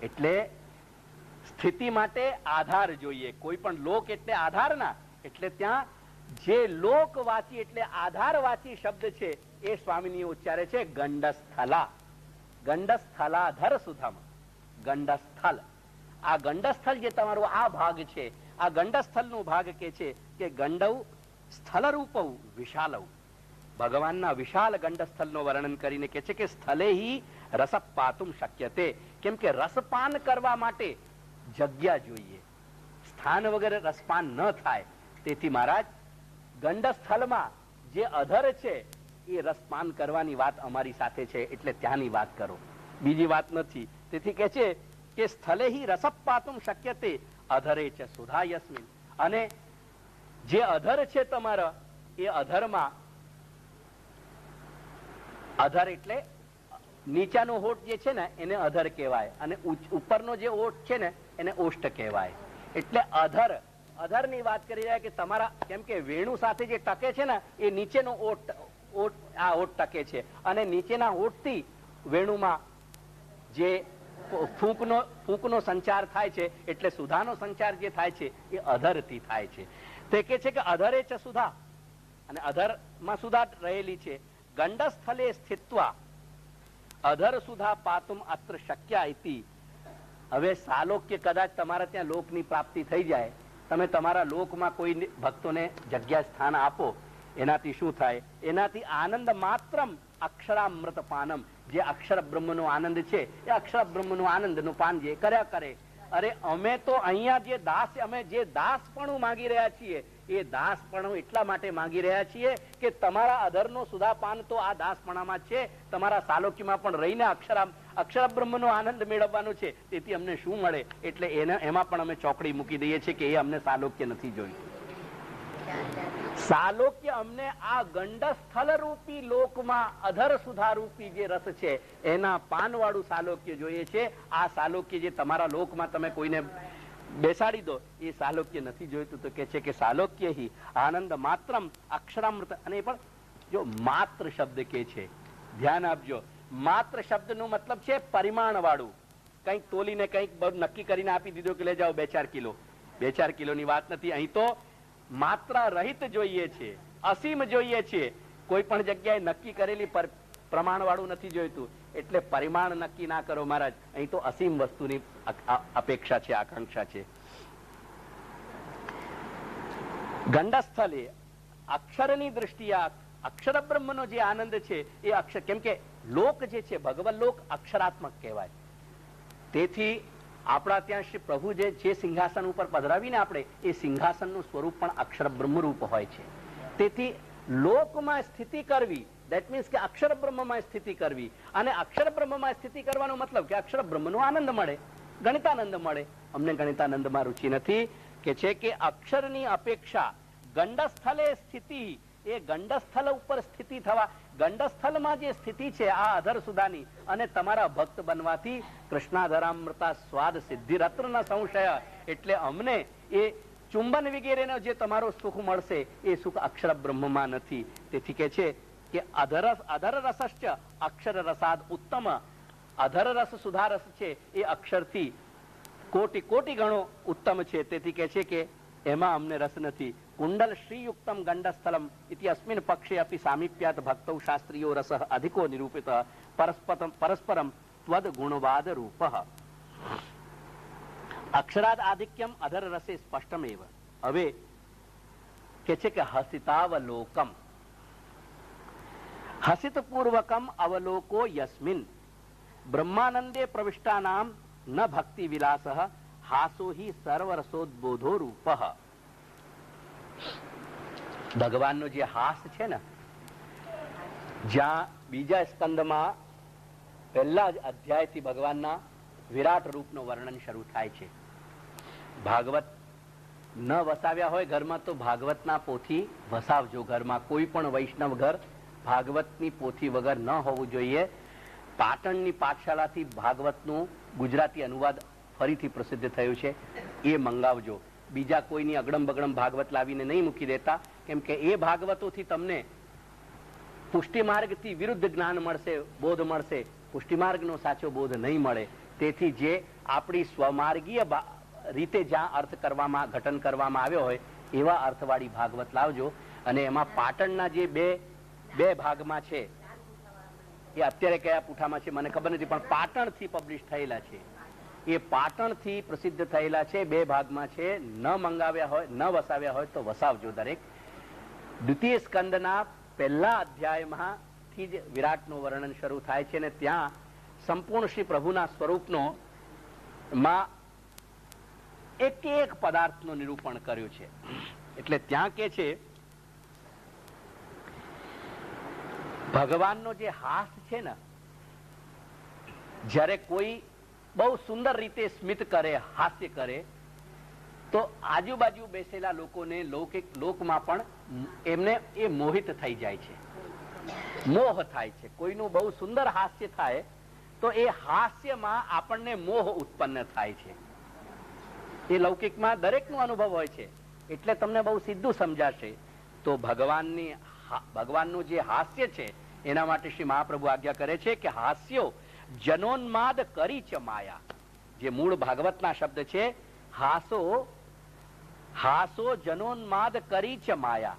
એટલે સ્થિતિ માટે આધાર જોઈએ. કોઈ પણ લોક એટલે આધાર ના, એટલે ત્યાં જે લોકવાચી એટલે આધારવાચી શબ્દ છે એ સ્વામીની ઉચ્ચારે છે ગંડસ્થલા. ગંડસ્થલાધર સુધમ. ગંડસ્થલ, આ ગંડસ્થલ જે તમારો આ ભાગ છે, આ ગંડસ્થલ નો ભાગ કે છે કે ગંડવ સ્થલ રૂપવ વિશાલવ. ભગવાનના વિશાળ ગંડસ્થળનો વર્ણન કરીને કહે છે કે સ્થલે હિ રસપાતુમ શક્યતે, કેમ કે રસપાન કરવા માટે જગ્યા જોઈએ, સ્થાન વગર રસપાન ન થાય. તેથી મહારાજ ગંડસ્થળમાં જે અધર છે એ રસપાન કરવાની વાત અમારી સાથે છે, એટલે ત્યાંની વાત કરો, બીજી વાત નથી. તેથી કહે છે કે સ્થલે હિ રસપાતુમ શક્યતે અધરે છે સુધા યસ્મિન, અને જે અધર છે તમારા એ અધરમાં, અધર એટલે નીચાનો હોઠ જે છે ને એને અધર કહેવાય, અને ઉપરનો જે હોઠ છે ને એને ઓષ્ઠ કહેવાય. એટલે અધર, અધરની વાત કરી રહ્યા કે તમારા, કેમ કે વેણુ સાથે જે ટકે છે ને એ નીચેનો ઓઠ, આ ઓઠ ટકે છે, અને નીચેના ઓઠથી વેણુમાં જે ફૂંકનો સંચાર થાય છે, એટલે સુધાનો સંચાર જે થાય છે એ અધરથી થાય છે. તે કે છે કે અધરે છે સુધા, અને અધરમાં સુધા રહેલી છે. ગંડસ્થલે સ્થિત્વા અધર સુધા પાતુમ અત્ર શક્ય ઇતિ. હવે સાલોક્ય કદાચ તમારા ત્યાં લોકની પ્રાપ્તિ થઈ જાય, તમે તમારા લોકમાં કોઈ ભક્તોને જગ્યા સ્થાન આપો, એનાથી શું થાય? એનાથી આનંદ માત્રમ અક્ષરામૃત પાનમ, જે અક્ષર બ્રહ્મનો આનંદ છે એ અક્ષર બ્રહ્મનો આનંદનું પાન જે કર્યા કરે. અરે અમે તો અહીંયા જે દાસ, અમે જે દાસપણું માંગી રહ્યા છીએ એ દાસપણું એટલા માટે માંગી રહ્યા છીએ કે તમારા અધરનો સુધા પાન તો આ દાસપણામાં છે, તમારા સાલોક્યમાં પણ રહીને અક્ષર બ્રહ્મનો આનંદ મેળવવાનો છે. તેથી અમને શું મળે? એટલે એમાં પણ અમે ચોકડી મૂકી દઈએ છીએ કે એ અમને સાલોક્ય નથી જોઈતું. સાલોક્ય અમને આ ગંડસ્થળ રૂપી લોકમાં અધર સુધા રૂપી જે રસ છે એના પાનવાળું સાલોક્ય જોઈએ છે. આ સાલોક્ય જે તમારા લોકમાં તમે કોઈને બેસાડી દો એ સાલોક્ય નથી જોઈતું. તો કે છે કે સાલોક્ય હિ આનંદ માત્રમ અક્ષરામૃત. અને પણ જો માત્ર શબ્દ કે છે, ધ્યાન આપજો, માત્ર શબ્દનો મતલબ છે પરિમાણ વાળું. કંઈક તોલીને કંઈક નક્કી કરીને આપી દીધો કે લઈ જાઓ 2-4 કિલો. 2-4 કિલોની વાત નથી. અહીં તો માત્રા રહિત જોઈએ છે, અસીમ જોઈએ છે. કોઈ પણ જગ્યાએ નક્કી કરેલી પ્રમાણ વાળું નથી જોઈતું. એટલે પરિમાણ નક્કી ના કરો મહારાજ, અહીં તો અસીમ વસ્તુની અપેક્ષા છે, આકાંક્ષા છે. ગંડસ્થલે અક્ષરની દ્રષ્ટિએ અક્ષર બ્રહ્મનો જે આનંદ છે એ અક્ષર, કેમ કે લોક જે છે ભગવન લોક અક્ષરાત્મક કહેવાય. તેથી આપણા ત્યાં શ્રી પ્રભુ જે સિંહાસન ઉપર પધરાવીને આપણે એ સિંહાસનનું સ્વરૂપ પણ અક્ષર બ્રહ્મરૂપ હોય છે. તેથી લોકમાં સ્થિતિ કરવી, દેટ મીન્સ કે અક્ષર બ્રહ્મમાં સ્થિતિ કરવી. અને અક્ષર બ્રહ્મમાં સ્થિતિ કરવાનો મતલબ કે અક્ષર બ્રહ્મનો આનંદ મળે, ગણિતાનંદ મળે. અમને ગણિતાનંદમાં રુચિ નથી. કે છે કે અક્ષરની અપેક્ષા ગંડસ્થલે સ્થિતિ, એ ગંડસ્થળ ઉપર સ્થિતિ થવા, ગંડસ્થળમાં જે સ્થિતિ છે આ અધર સુધાની, અને તમારા ભક્ત બનવાથી કૃષ્ણાધરામૃતા સ્વાદ સિદ્ધિ રત્ન ન સંશય. એટલે અમને એ ચુંબન વગેરેનો જે તમારો સુખ મળશે એ સુખ અક્ષર બ્રહ્મમાં નથી. તેથી કે છે કે અધર રસશ્ચ અક્ષર રસાદ ઉત્તમ. અધર રસ સુધા રસ છે એ અક્ષરથી કોટી કોટી ગણો ઉત્તમ છે. તેથી કે છે કે એમાં અમને રસ નથી. કુંડલ શ્રીયુક્તમ ગંડસ્થલમ ઇતિ અસ્મિન પક્ષે અપી સામીપ્યાત ભક્તૌ શાસ્ત્રીયો રસ અધિકો નિરૂપિત પરસ્પરમ ત્વદ ગુણવાદ રૂપ. અક્ષરાદ આધિક્યમ અધર રસે સ્પષ્ટમેવ. હવે કે છે કે હસિતાવલોકમ, હસિત પૂર્વકમ અવલોકો યસ્મિન બ્રહ્માનંદે પ્રવિષ્ટાનામ ન ભક્તિ વિલાસઃ હાસો હિ સર્વરસોદ્બોધો રૂપ. ભગવાનનો જે હાસ છે ને, જ્યાં બીજા સ્કંદમાં પહેલા જ અધ્યાયથી ભગવાનના વિરાટ રૂપનું વર્ણન શરૂ થાય છે. ભાગવત ન વસાવ્યા હોય ઘરમાં તો ભાગવતના પોથી વસાવજો ઘરમાં. કોઈ પણ વૈષ્ણવ ઘર ભાગવતની પોથી વગર ન હોવું જોઈએ. પાટણની પાઠશાળાથી ભાગવતનું ગુજરાતી અનુવાદ ફરીથી પ્રસિદ્ધ થયું છે, એ મંગાવજો. બીજા કોઈની અગડમ બગડમ ભાગવત લાવીને નહીં મૂકી દેતા, કેમ કે એ ભાગવતોથી તમને પુષ્ટિમાર્ગથી વિરુદ્ધ જ્ઞાન મળશે, બોધ મળશે. પુષ્ટિમાર્ગનો સાચો બોધ નહીં મળે. તેથી જે આપણી સ્વમાર્ગીય રીતે જ્યાં અર્થ કરવામાં, ઘટન કરવામાં આવ્યો હોય એવા અર્થવાળી ભાગવત લાવજો. અને એમાં પાટણના જે બે ભાગમાં છે એ અત્યારે કયા પુઠામાં છે મને ખબર નથી, પણ પાટણથી પબ્લિશ થયેલા છે. એ પાટણથી પ્રસિદ્ધ થયેલા છે, 2 ભાગમાં છે. ન મંગાવ્યા હોય, ન વસાવ્યા હોય તો વસાવજો દરેક. દ્વિતીય સ્કંદના પહેલા અધ્યાયમાંથી જ વિરાટનું વર્ણન શરૂ થાય છે અને ત્યાં સંપૂર્ણ શ્રી પ્રભુના સ્વરૂપનો માં એક એક પદાર્થનું નિરૂપણ કર્યું છે. એટલે ત્યાં કે છે ભગવાનનો જે હાસ છે ને, જ્યારે કોઈ બહુ સુંદર રીતે સ્મિત કરે, હાસ્ય કરે, તો આજુબાજુ બેસેલા લોકોને લોકમાં પણ એમને એ મોહિત થઈ જાય છે, મોહ થાય છે. કોઈનું બહુ સુંદર હાસ્ય થાય તો એ હાસ્યમાં આપણને મોહ ઉત્પન્ન થાય છે. એ લૌકિકમાં દરેકનો અનુભવ હોય છે. એટલે તમને બહુ સીધું સમજાશે. તો ભગવાનનું જે હાસ્ય છે એના માટે શ્રી મહાપ્રભુ આજ્ઞા કરે છે કે હાસ્યો જનોન્માદ કરી ચ માયા. જે મૂળ ભાગવતના શબ્દ છે હાસો જનોન્માદ કરી ચ માયા.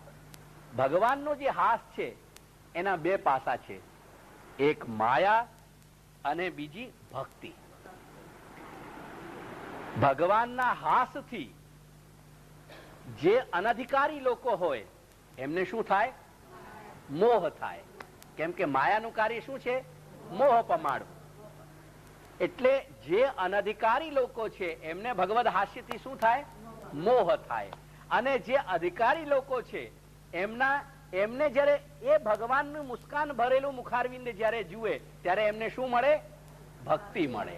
ભગવાનનો જે હાસ છે એના બે પાસા છે, એક માયા અને બીજી ભક્તિ. ભગવાનના હાસથી જે અનધિકારી લોકો હોય એમને શું થાય? મોહ થાય. કેમ કે માયાનું કાર્ય શું છે? મોહ પમાડવું. એટલે જે અનધિકારી લોકો છે એમને ભગવદ હાસ્યથી શું થાય? મોહ થાય. અને જે અધિકારી લોકો છે એમને જયારે એ ભગવાનનું મુસ્કાન ભરેલું મુખારવિંદ જયારે જુએ ત્યારે એમને શું મળે? ભક્તિ મળે.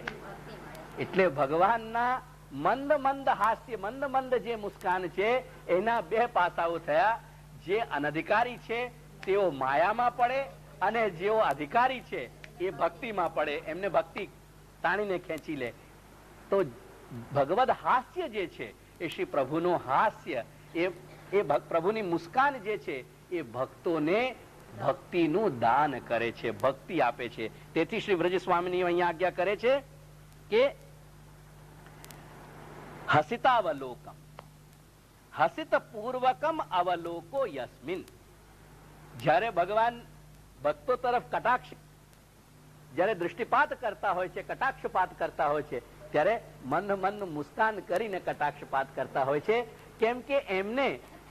એટલે ભગવાનના મંદ મંદ હાસ્ય, મંદ મંદ જે મુસ્કાન છે એના બે પાસાઓ થયા. જે અનધિકારી છે તેઓ માયામાં પડે અને જેઓ અધિકારી છે એ ભક્તિમાં પડે. એમને ભક્તિ તાણીને ખેંચી લે. તો ભગવદ હાસ્ય જે છે એ શ્રી પ્રભુનું હાસ્ય, એ પ્રભુની મુસ્કાન જે છે એ ભક્તોને ભક્તિનું દાન કરે છે, ભક્તિ આપે છે. તેથી શ્રી વ્રજ સ્વામીની અહીંયા આજ્ઞા કરે છે કે હસિતાવલોકમ, હસિત પૂર્વકમ અવલોકો યસ્મિન. જ્યારે ભગવાન ભક્તો તરફ કટાક્ષ, જ્યારે દૃષ્ટિપાત કરતા હોય છે, કટાક્ષપાત કરતા હોય છે, ત્યારે મંદ મંદ મુસ્કાન કરીને કટાક્ષપાત કરતા હોય છે. કેમ કે એમને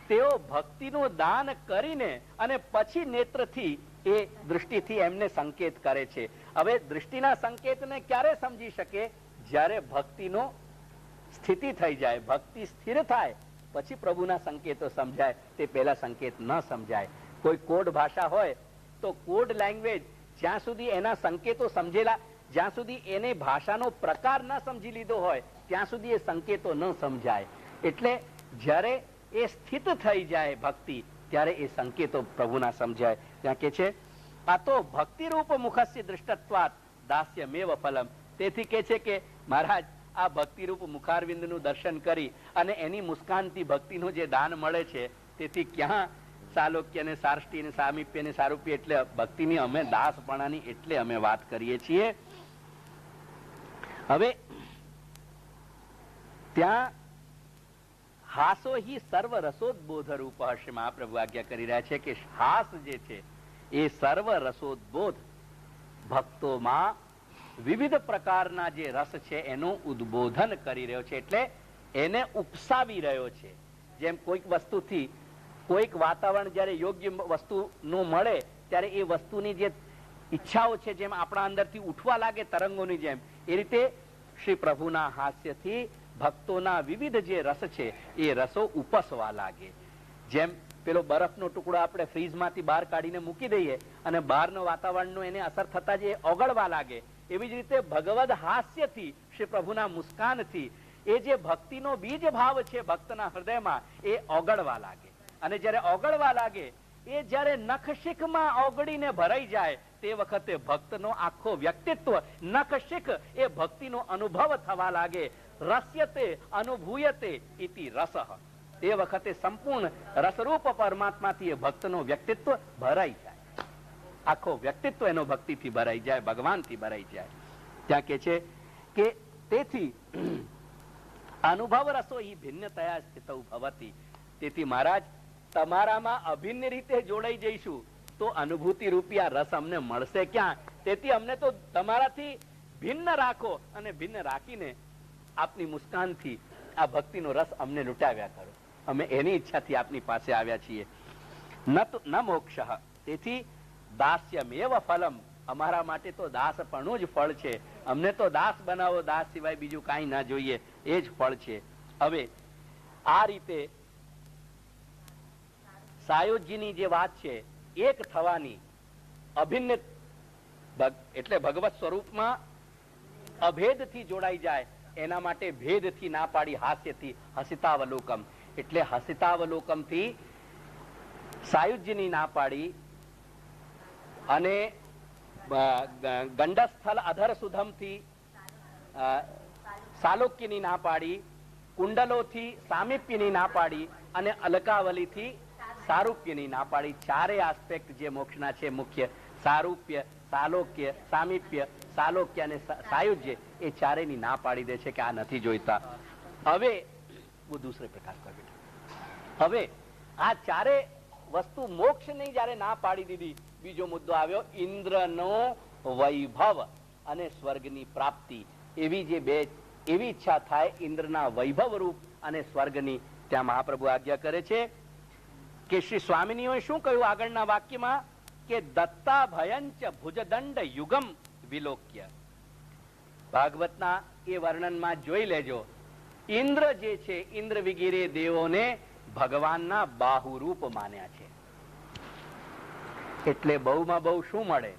તેઓ ભક્તિનું દાન કરીને અને પછી નેત્રથી એ દૃષ્ટિથી એમને સંકેત કરે છે. હવે દૃષ્ટિના સંકેતને ક્યારે સમજી શકે? જ્યારે ભક્તિનો સ્થિતિ થઈ જાય, ભક્તિ સ્થિર થાય પછી પ્રભુના સંકેતો સમજાય. તે પહેલા સંકેત ન સમજાય. કોઈ કોડ ભાષા હોય તો કોડ લેંગ્વેજ જ્યાં સુધી એના સંકેતો સમજેલા, જ્યાં સુધી એને ભાષાનો પ્રકાર ન સમજી લીધો હોય ત્યાં સુધી એ સંકેતો ન સમજાય. એટલે જ્યારે એ સ્થિત થઈ જાય ભક્તિ, ત્યારે એ સંકેતો પ્રભુના સમજાય. ત્યાં કે છે આ તો ભક્તિ રૂપ મુખસ્ય દૃષ્ટત્વાત દાસ્યમેવ ફલમ. તેથી કે છે કે મહારાજ, આ ભક્તિરૂપ મુખારવિંદનું દર્શન કરી અને એની મુસ્કાનથી ભક્તિનું જે દાન મળે છે, તેથી ક્યાં સાલોક્ય ને સાર્ષ્ટી ને સામીપ્ય ને સારૂપ્ય, એટલે ભક્તિની અમે દાસપણાની એટલે અમે વાત કરીએ છીએ. હવે ત્યાં હાસો હિ સર્વ રસોદબોધ રૂપ હશે. મહાપ્રભુ આજ્ઞા કરી રહ્યા છે કે હાસ જે છે એ સર્વ રસોદબોધ, ભક્તોમાં વિવિધ પ્રકારના જે રસ છે એનું ઉદ્બોધન કરી રહ્યો છે. એટલે એને ઉપસાવી રહ્યો છે. જેમ કોઈક વસ્તુથી, કોઈક વાતાવરણ જયારે યોગ્ય વસ્તુ નો મળે ત્યારે એ વસ્તુની જે ઈચ્છાઓ છે જેમ આપણા અંદરથી ઉઠવા લાગે તરંગોની જેમ, એ રીતે શ્રી પ્રભુના હાસ્યથી ભક્તોના વિવિધ જે રસ છે એ રસો ઉપસવા લાગે. જેમ પેલો બરફનો ટુકડો આપણે ફ્રીજમાંથી બહાર કાઢીને મૂકી દઈએ અને બહારનો વાતાવરણનો એને અસર થતા જ એ ઓગળવા લાગે, એવી જ રીતે ભગવદ હાસ્યથી, શ્રી પ્રભુના મુસ્કાનથી એ જે ભક્તિનો બીજ ભાવ છે ભક્તના હૃદયમાં એ ઓગળવા લાગે. અને જયારે ઓગળવા લાગે એ જયારે નખશિખમાં ઓગળીને ભરાઈ જાય તે વખતે ભક્તનો આખો વ્યક્તિત્વ નખશિખ એ ભક્તિનો અનુભવ થવા લાગે. રસ્યતે અનુભૂયતે ઇતિ રસઃ. તે વખતે સંપૂર્ણ રસરૂપ પરમાત્માથી એ ભક્તનો વ્યક્તિત્વ ભરાઈ જાય. આખો વ્યક્તિત્વ એનો ભક્તિથી ભરાઈ જાય, ભગવાનથી ભરાઈ જાય. ત્યાં કે છે કે તેથી અનુભવ રસો ઈ ભિન્નતયા સ્થિતૌ ભવતિ. તેથી મહારાજ, તમારામાં અભિન્ન રીતે જોડાઈ જઈશું તો અનુભૂતિ રૂપી આ રસ અમને મળશે ક્યાં? તેથી અમને તો તમારાથી ભિન્ન રાખો અને ભિન્ન રાખીને આપની મુસ્કાનથી આ ભક્તિનો રસ અમને લૂંટાવ્યા કરો. અમે એની ઈચ્છાથી આપની પાસે આવ્યા છીએ. ન મોક્ષ તેથી દાસ્યમેવ ફલમ, અમારા માટે તો દાસપણું જ ફળ છે. અમને તો દાસ બનાવો, દાસ સિવાય બીજું કાંઈ ના જોઈએ, એ જ ફળ છે. હવે આ રીતે સાયુજ્યની જે વાત છે, એક થવાની, અભિન્ન એટલે ભગવત સ્વરૂપમાં અભેદથી જોડાઈ જાય, એના માટે ભેદથી ના પાડી હાસ્યથી હસિતાવલોકમ, એટલે હસિતાવલોકમથી સાયુજ્યની ના પાડી અને ગંડસ્થલ અધર સુધમથી સાલોક્યની ના પાડી, કુંડલોથી સામીપ્યની ના પાડી અને અલકાવલીથી સારૂપ્યની ના પાડી. ચારે આસ્પેક્ટ જે મોક્ષના છે મુખ્ય, સારૂપ્ય, સાલોક્ય, સામીપ્ય, સાલોક્ય અને સાયુજ્ય, એ ચારેની ના પાડી દે છે કે આ નથી જોઈતા. હવે वो दूसरे प्रकार का बेटा. હવે આ ચારે વસ્તુ મોક્ષની જયારે ના પાડી દીધી, બીજો મુદ્દો આવ્યો ઇન્દ્રનો વૈભવ અને સ્વર્ગની પ્રાપ્તિ. એવી જે બે એવી ઈચ્છા થાય ઇન્દ્રના વૈભવ રૂપ અને સ્વર્ગની, ત્યાં મહાપ્રભુ આજ્ઞા કરે છે કે શ્રી સ્વામિનીઓએ શું કહ્યું આગળના વાક્યમાં કે દત્તા ભયંચ ભુજદંડ યુગમ વિલોક્ય. ભાગવતના એ વર્ણનમાં જોઈ લેજો, ઇન્દ્ર જે છે, ઇન્દ્ર વગેરે દેવોને ભગવાનના બાહુરૂપ માન્યા છે. એટલે બહુમાં બહુ શું મળે?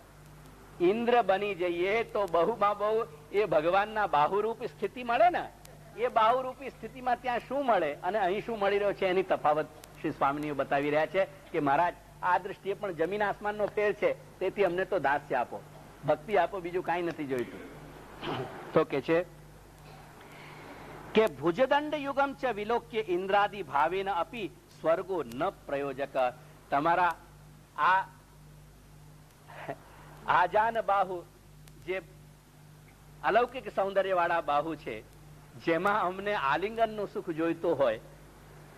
ઇન્દ્ર બની જઈએ તો બહુમાં બહુ એ ભગવાનના બાહુરૂપ સ્થિતિ મળે ને. એ બાહુરૂપી સ્થિતિમાં ત્યાં શું મળે અને અહીં શું મળી રહ્યો છે, એની તફાવત શ્રી સ્વામિનીઓ બતાવી રહ્યા છે કે મહારાજ આ દ્રષ્ટિએ પણ જમીન આસમાનનો ફેર છે, તેથી અમને તો દાસ્ય આપો, ભક્તિ આપો, બીજું કાંઈ નથી જોઈતું. તો કે છે કે ભુજદંડ યુગમ ચ વિલોક્ય ઇન્દ્રાદિ ભાવેન અપી સ્વર્ગો ન પ્રયોજક. તમારા આ આજાન બાહુ, જે અલૌકિક સૌંદર્ય વાળા બાહુ છે, જેમાં અમને આલિંગનનું સુખ જોઈતો હોય,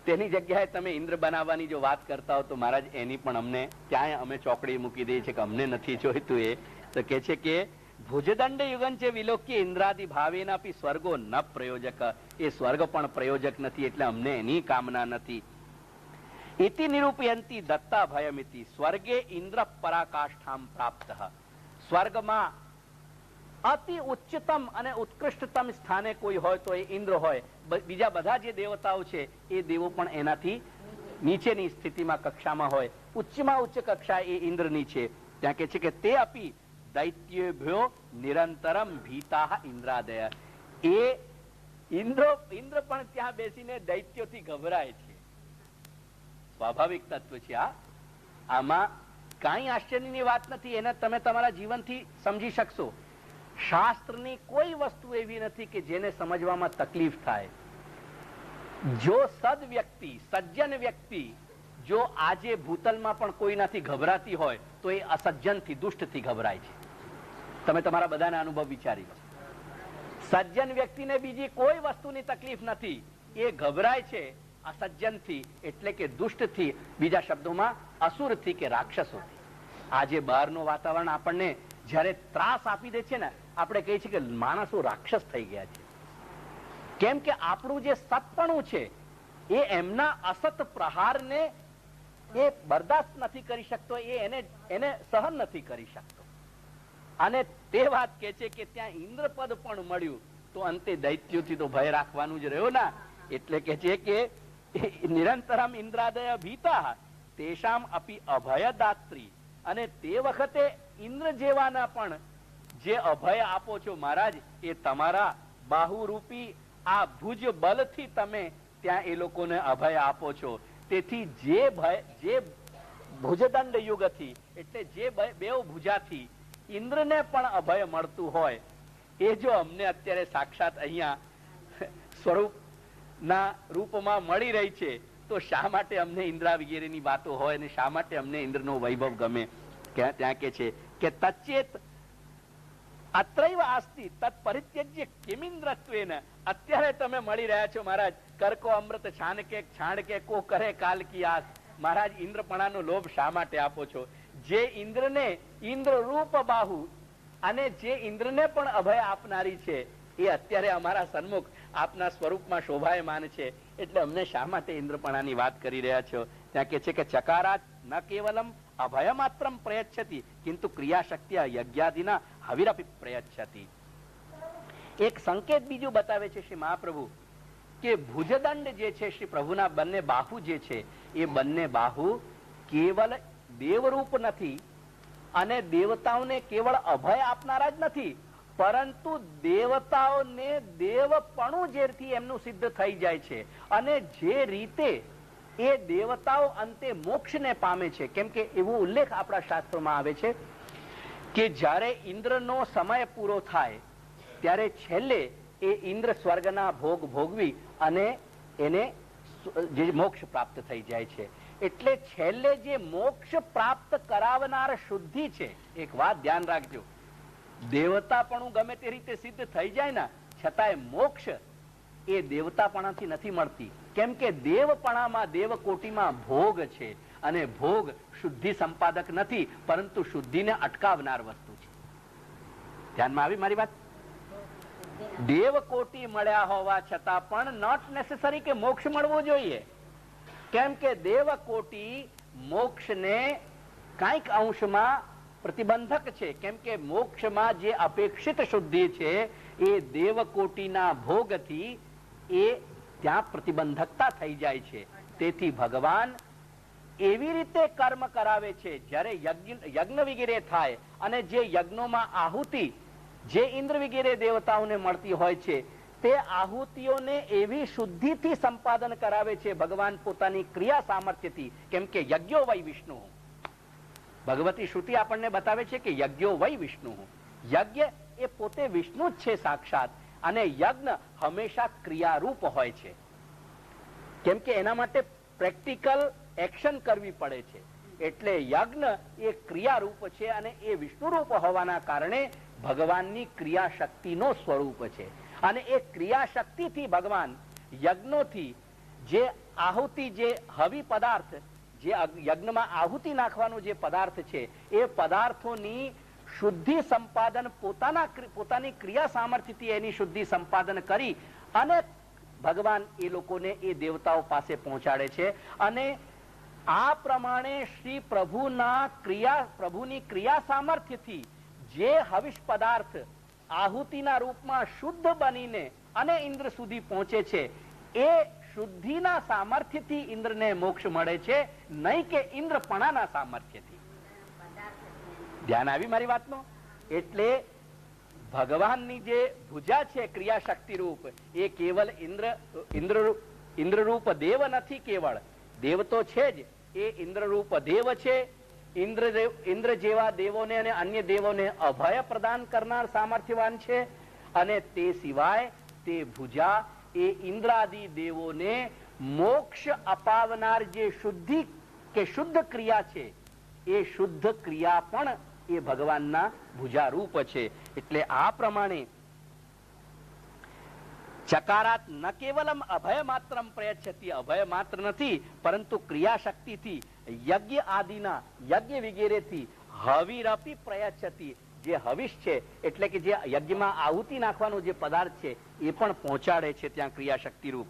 તેની જગ્યાએ તમે ઇન્દ્ર બનાવવાની જો વાત કરતા હો તો મહારાજ એની પણ અમને ત્યાં અમે ચોકડી મૂકી દઈએ છીએ કે અમને નથી જોઈતું. એ તો કે છે કે ભુજદંડ યુગન છે વિલોક્ય ઇન્દ્રાદિ ભાવેન અપી સ્વર્ગો ન પ્રયોજક. એ સ્વર્ગ પણ પ્રયોજક નથી, એટલે અમને એની કામના નથી. ઇતિ નિરૂપયંતી દત્તા ભયમિતિ સ્વર્ગે ઇન્દ્ર પરાકાષ્ઠામ પ્રાપ્ત. સ્વર્ગમાં અતિ ઉચ્ચતમ અને ઉત્કૃષ્ટતમ સ્થાને કોઈ હોય તો એ ઇન્દ્ર હોય. બીજા બધા જે દેવતાઓ છે એ દેવો પણ એનાથી નીચેની સ્થિતિમાં કક્ષામાં હોય. ઉચ્ચમાં ઉચ્ચ કક્ષા એ ઇન્દ્રની છે. ત્યાં કે છે કે તે અપી દૈત્યેભ્યો નિરંતરમ ભીતા ઇન્દ્રાદય. એ ઇન્દ્ર પણ ત્યાં બેસીને દૈત્યોથી ગભરાય છે. સ્વાભાવિક તત્વ છે. આમાં કાંઈ આશ્ચર્યની વાત નથી. એને તમે તમારા જીવનથી સમજી શકશો. શાસ્ત્રની કોઈ વસ્તુ એવી નથી કે જેને સમજવામાં તકલીફ થાય. જો સદ વ્યક્તિ, સજ્જન વ્યક્તિ જો આજે ભૂતલમાં પણ કોઈનાથી ગભરાતી હોય તો એ અસજ્જનથી, દુષ્ટથી ગભરાય છે. તમે તમારા બધાના અનુભવ વિચારી લો. સજ્જન વ્યક્તિને બીજી કોઈ વસ્તુની તકલીફ નથી, એ ગભરાય છે અસજ્જનથી, એટલે કે દુષ્ટથી, બીજા શબ્દોમાં અસુરથી કે રાક્ષસોથી. આજે બહારનું વાતાવરણ આપણને જયારે ત્રાસ આપી દે છે ને, આપણે કહીએ છીએ કે માણસો રાક્ષસ થઈ ગયા છે. કેમ કે આપણું જે સતપણું છે એ એમના અસત પ્રહારને એ બરદાસ્ત નથી કરી શકતો, એને સહન નથી કરી શકતો. અને તે વાત કે છે કે ત્યાં ઇન્દ્રપદ પણ મળ્યું તો અંતે દૈત્યોથી તો ભય રાખવાનું જ રહ્યો ના. એટલે કે છે કે નિરંતરમ ઇન્દ્રાદય ભીતા તેષામ અપી અભયદાત્રી. અને તે વખતે ઇન્દ્ર જેવાના પણ જે અભય આપો છો મહારાજ, એ તમારા બાહુરૂપી આ ભુજ બલથી તમે ત્યાં એ લોકોને અભય આપો છો. તેથી જે ભુજદંડ યુગથી, એટલે જે બેવ ભુજાથી ઇન્દ્રને પણ અભય મળતું હોય, એ જો અમને અત્યારે સાક્ષાત અહીંયા સ્વરૂપના રૂપમાં મળી રહી છે, તો શા માટે અમને ઇન્દ્રા વગેરેની વાતો હોય અને શા માટે અમને ઇન્દ્રનો વૈભવ ગમે? ત્યાં કે છે કે તચ્ચેત અત્રૈવ આસ્તિ તત્ પરિત્યજ્ય કિમિન્દ્રત્વેન. અત્યારે તમે મળી રહ્યા છો મહારાજ, કરકો અમૃત છાનકે છાણકે કો કરે કાલ કી આસ. મહારાજ ઇન્દ્રપણાનો લોભ શા માટે આપો છો? જે ઇન્દ્રને ઇન્દ્ર રૂપ બાહુ અને જે ઇન્દ્રને પણ અભય આપનારી છે, એ અત્યારે અમારા સન્મુખ આપના સ્વરૂપમાં શોભાયમાન છે. એટલે અમને શા માટે ઇન્દ્રપણાની વાત કરી રહ્યા છો? ત્યાં કે છે કે ચકારાત ન કેવલમ અભય માત્રમ પ્રયચ્છતિ કિંતુ ક્રિયાશક્તિયા યજ્ઞાદિના હવિરપી પ્રયચ્છતિ. એક સંકેત બીજું બતાવે છે શ્રી મહાપ્રભુ કે ભુજદંડ જે છે શ્રી પ્રભુના બંને બાહુ જે છે એ બંને બાહુ કેવલ દેવરૂપ નથી અને દેવતાઓને કેવળ અભય આપનારા જ નથી, પરંતુ દેવતાઓને દેવપણું જેથી એમનું સિદ્ધ થઈ જાય છે અને જે રીતે એ દેવતાઓ અંતે મોક્ષને પામે છે. કેમ કે એવો ઉલ્લેખ આપણા શાસ્ત્રોમાં આવે છે કે જ્યારે ઇન્દ્રનો સમય પૂરો થાય ત્યારે છેલ્લે એ ઇન્દ્ર સ્વર્ગના ભોગ ભોગવી અને એને જે મોક્ષ પ્રાપ્ત થઈ જાય છે. એટલે છેલ્લે જે મોક્ષ પ્રાપ્ત કરાવનાર શુદ્ધિ છે, એક વાત ધ્યાન રાખજો, દેવતાપણું ગમે તે રીતે સિદ્ધ થઈ જાય ને છતાંય મોક્ષ એ દેવતાપણાથી નથી મળતી. કેમ કે દેવપણામાં દેવકોટીમાં ભોગ છે અને ભોગ શુદ્ધિ સંપાદક નથી, પરંતુ શુદ્ધિને અટકાવનાર વસ્તુ છે. ધ્યાનમાં આવી મારી વાત? દેવકોટી મળ્યા હોવા છતાં પણ નોટ નેસેસરી કે મોક્ષ મળવો જોઈએ. કેમ કે દેવકોટી મોક્ષને કઈક અંશમાં પ્રતિબંધક છે. કેમ કે મોક્ષમાં જે અપેક્ષિત શુદ્ધિ છે એ દેવકોટીના ભોગથી એ ત્યાં પ્રતિબંધકતા થઈ જાય છે. તેથી ભગવાન એવી રીતે કર્મ કરાવે છે, જ્યારે યજ્ઞ વગેરે થાય અને જે યજ્ઞોમાં આહુતિ જે ઇન્દ્ર વગેરે દેવતાઓને મળતી હોય છે તે આહુતિઓને એવી શુદ્ધિથી સંપાદન કરાવે છે ભગવાન પોતાની ક્રિયા સામર્થ્યથી. કેમ કે યજ્ઞો વૈ વિષ્ણુ, ભગવતી શ્રુતિ આપણને બતાવે છે કે યજ્ઞો વૈ વિષ્ણુ, યજ્ઞ એ પોતે વિષ્ણુ જ છે સાક્ષાત, અને યજ્ઞ હંમેશા ક્રિયારૂપ હોય છે. કેમ કે એના માટે પ્રેક્ટિકલ એક્શન કરવી પડે છે. એટલે યજ્ઞ એ ક્રિયારૂપ છે અને એ વિષ્ણુ રૂપ હોવાના કારણે ભગવાનની ક્રિયાશક્તિનો સ્વરૂપ છે. અને એ ક્રિયાશક્તિથી ભગવાન યજ્ઞોથી જે આહુતિ, જે હવિ પદાર્થ, જે યજ્ઞમાં આહુતિ નાખવાનો જે પદાર્થ છે એ પદાર્થોની શુદ્ધિ સંપાદન પોતાની ક્રિયા સામર્થ્યથી એની શુદ્ધિ સંપાદન કરી અને ભગવાન એ લોકોને એ દેવતાઓ પાસે પહોંચાડે છે. અને આ પ્રમાણે શ્રી પ્રભુની ક્રિયા સામર્થ્યથી જે હવિષ પદાર્થ આહુતિના રૂપમાં શુદ્ધ બનીને અને ઇન્દ્ર સુધી પહોંચે છે એ શુદ્ધિના સામર્થ્યથી ઇન્દ્રને મોક્ષ મળે છે, નહીં કે ઇન્દ્રપણાના સામર્થ્યથી. ધ્યાન આવી મારી વાતનો? એટલે ભગવાનની જે ભુજા છે ક્રિયાશક્તિ રૂપ એ કેવલ ઇન્દ્ર રૂપ દેવ નથી. કેવળ દેવ તો છે જ, એ ઇન્દ્ર રૂપ દેવ છે. ઇન્દ્ર જેવા દેવોને અને અન્ય દેવોને અભય પ્રદાન કરનાર સામર્થ્યવાન છે. અને તે સિવાય તે ભુજા એ ઇન્દ્રાદિ દેવોને મોક્ષ અપાવનાર જે શુદ્ધિ કે શુદ્ધ ક્રિયા છે એ શુદ્ધ ક્રિયા પણ એ ભગવાનના ભુજા રૂપ છે. એટલે આ પ્રમાણે ચકારાત ન કેવલમ અભય માત્રમ પ્રયચ્છતિ, અભય માત્ર નથી પરંતુ ક્રિયાશક્તિથી યજ્ઞ આદિના યજ્ઞ વગેરેથી હવિરપી પ્રયચ્છતિ, જે હવિષ છે એટલે કે જે યજ્ઞમાં આહુતિ નાખવાનો જે પદાર્થ છે એ પણ પહોંચાડે છે ત્યાં ક્રિયાશક્તિ રૂપ.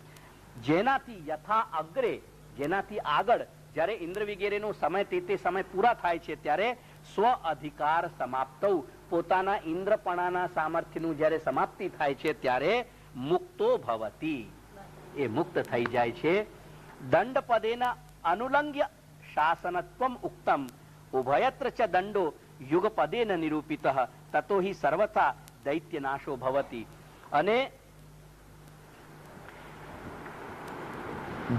જેનાથી યથા અગ્રે, જેનાથી આગળ જ્યારે ઇન્દ્ર વગેરેનો સમય તે સમય પૂરા થાય છે ત્યારે સ્વ અધિકાર સમાપ્ત, પોતાના ઇન્દ્રપણાના સામર્થ્યનું જ્યારે સમાપ્તિ થાય છે ત્યારે મુક્તો ભવતી, એ મુક્ત થઈ જાય છે. દંડ પદેના અનુલંઘ્ય શાસનત્વમ ઉક્તમ ઉભયત્ર ચ દંડો યુગ પદેન નિરૂપિત તતો હિ સર્વથા દૈત્ય નાશો ભવતી. અને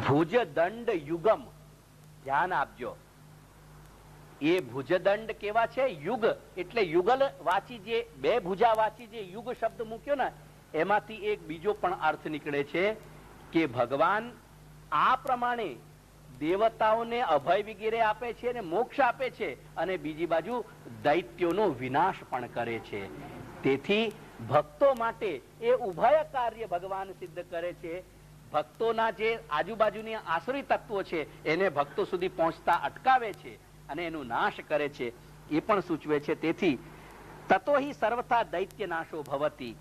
ભુજદંડ યુગમ, ધ્યાન આપજો, એ ભુજદંડ કેવા છે? યુગ એટલે યુગલ વાંચી, જે બે ભુજા વાંચી જે યુગ શબ્દ મૂક્યો ને એમાંથી એક બીજો પણ અર્થ નીકળે છે કે ભગવાન આ પ્રમાણે દેવતાઓને અભય વગેરે આપે છે અને મોક્ષ આપે છે અને બીજી બાજુ દૈત્યોનો વિનાશ પણ કરે છે. તેથી ભક્તો માટે એ ઉભય કાર્ય ભગવાન સિદ્ધ કરે છે. ભક્તોના જે આજુબાજુની આસુરી તત્વો છે એને ભક્તો સુધી પહોંચતા અટકાવે છે અને એનો નાશ કરે છે, એ પણ સૂચવે છે. તેથી તતો હિ સર્વથા દૈત્ય નાશો ભવતી.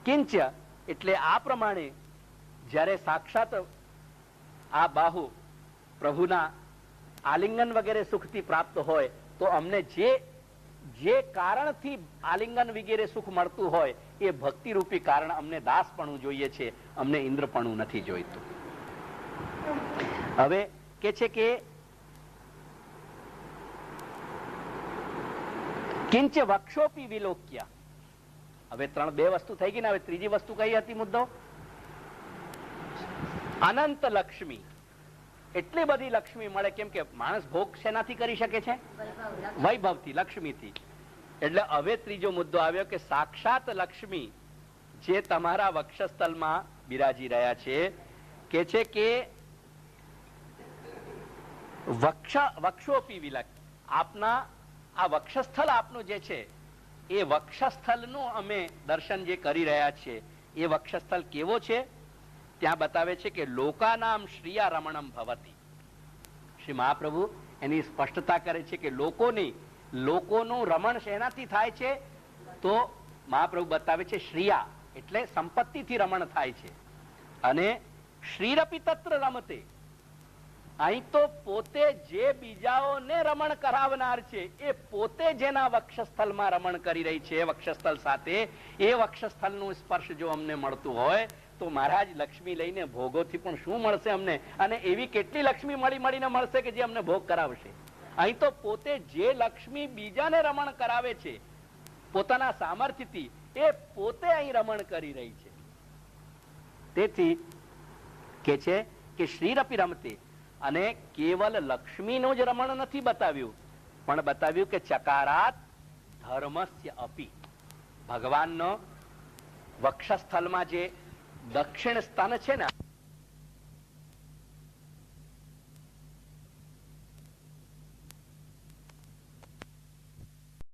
કિંચ એટલે આ પ્રમાણે જ્યારે સાક્ષાત આ બાહુ પ્રભુના આલિંગન વગેરે સુખથી પ્રાપ્ત હોય તો અમને જે કારણથી આલિંગન વગેરે સુખ મળતું હોય એ ભક્તિ રૂપી કારણ અમને દાસપણું જોઈએ છે, અમને ઇન્દ્રપણું નથી જોઈતું. હવે કે છે કે કિંચ વક્ષોપી વિલોક્યા. હવે બે વસ્તુ થઈ ગઈ ને. હવે ત્રીજી વસ્તુ કઈ હતી મુદ્દો? અનંત લક્ષ્મી. એટલી બધી લક્ષ્મી મળે. કેમ કે માણસ ભોગ શેનાથી કરી શકે છે? વૈભવથી, લક્ષ્મીથી. એટલે હવે ત્રીજો મુદ્દો આવ્યો કે સાક્ષાત લક્ષ્મી જે તમારા વક્ષસ્થળમાં બિરાજી રહ્યા છે, કે છે કે વક્ષોપી વિલક. આપના આ વક્ષસ્થળ આપનું જે છે એ વક્ષસ્થળનું અમે દર્શન જે કરી રહ્યા છીએ એ વક્ષસ્થળ કેવો છે? ત્યાં બતાવે છે કે લોકાનામ શ્રીયા રમણમ ભવતી. શ્રી મહાપ્રભુ એની સ્પષ્ટતા કરે છે કે લોકોનું રમણ શેનાથી થાય છે? તો મહાપ્રભુ બતાવે છે શ્રીયા એટલે સંપત્તિથી રમણ થાય છે. અને શ્રીરપી તત્ર રમતે. અહીં તો પોતે જે બીજાઓને રમણ કરાવનાર છે એ પોતે જેના વક્ષસ્થળમાં રમણ કરી રહી છે વક્ષસ્થળ સાથે, એ વક્ષસ્થળનું સ્પર્શ જો અમને મળતું હોય તો મહારાજ લક્ષ્મી લઈને ભોગોથી પણ શું મળશે અમને? અને એવી કેટલી લક્ષ્મી મળીને મળશે કે જે અમને ભોગ કરાવશે. અહીં તો પોતે જે લક્ષ્મી બીજાને રમણ કરાવે છે પોતાના સામર્થ્યથી, એ પોતે અહીં રમણ કરી રહી છે. તેથી કે છે કે શ્રીરપી રમતે. અને કેવલ લક્ષ્મીનું જ રમણ નથી બતાવ્યું, પણ બતાવ્યું કે ચકારાત ધર્મસ્ય અપી. ભગવાનનો વક્ષસ્થળમાં જે દક્ષિણ સ્તન છે ને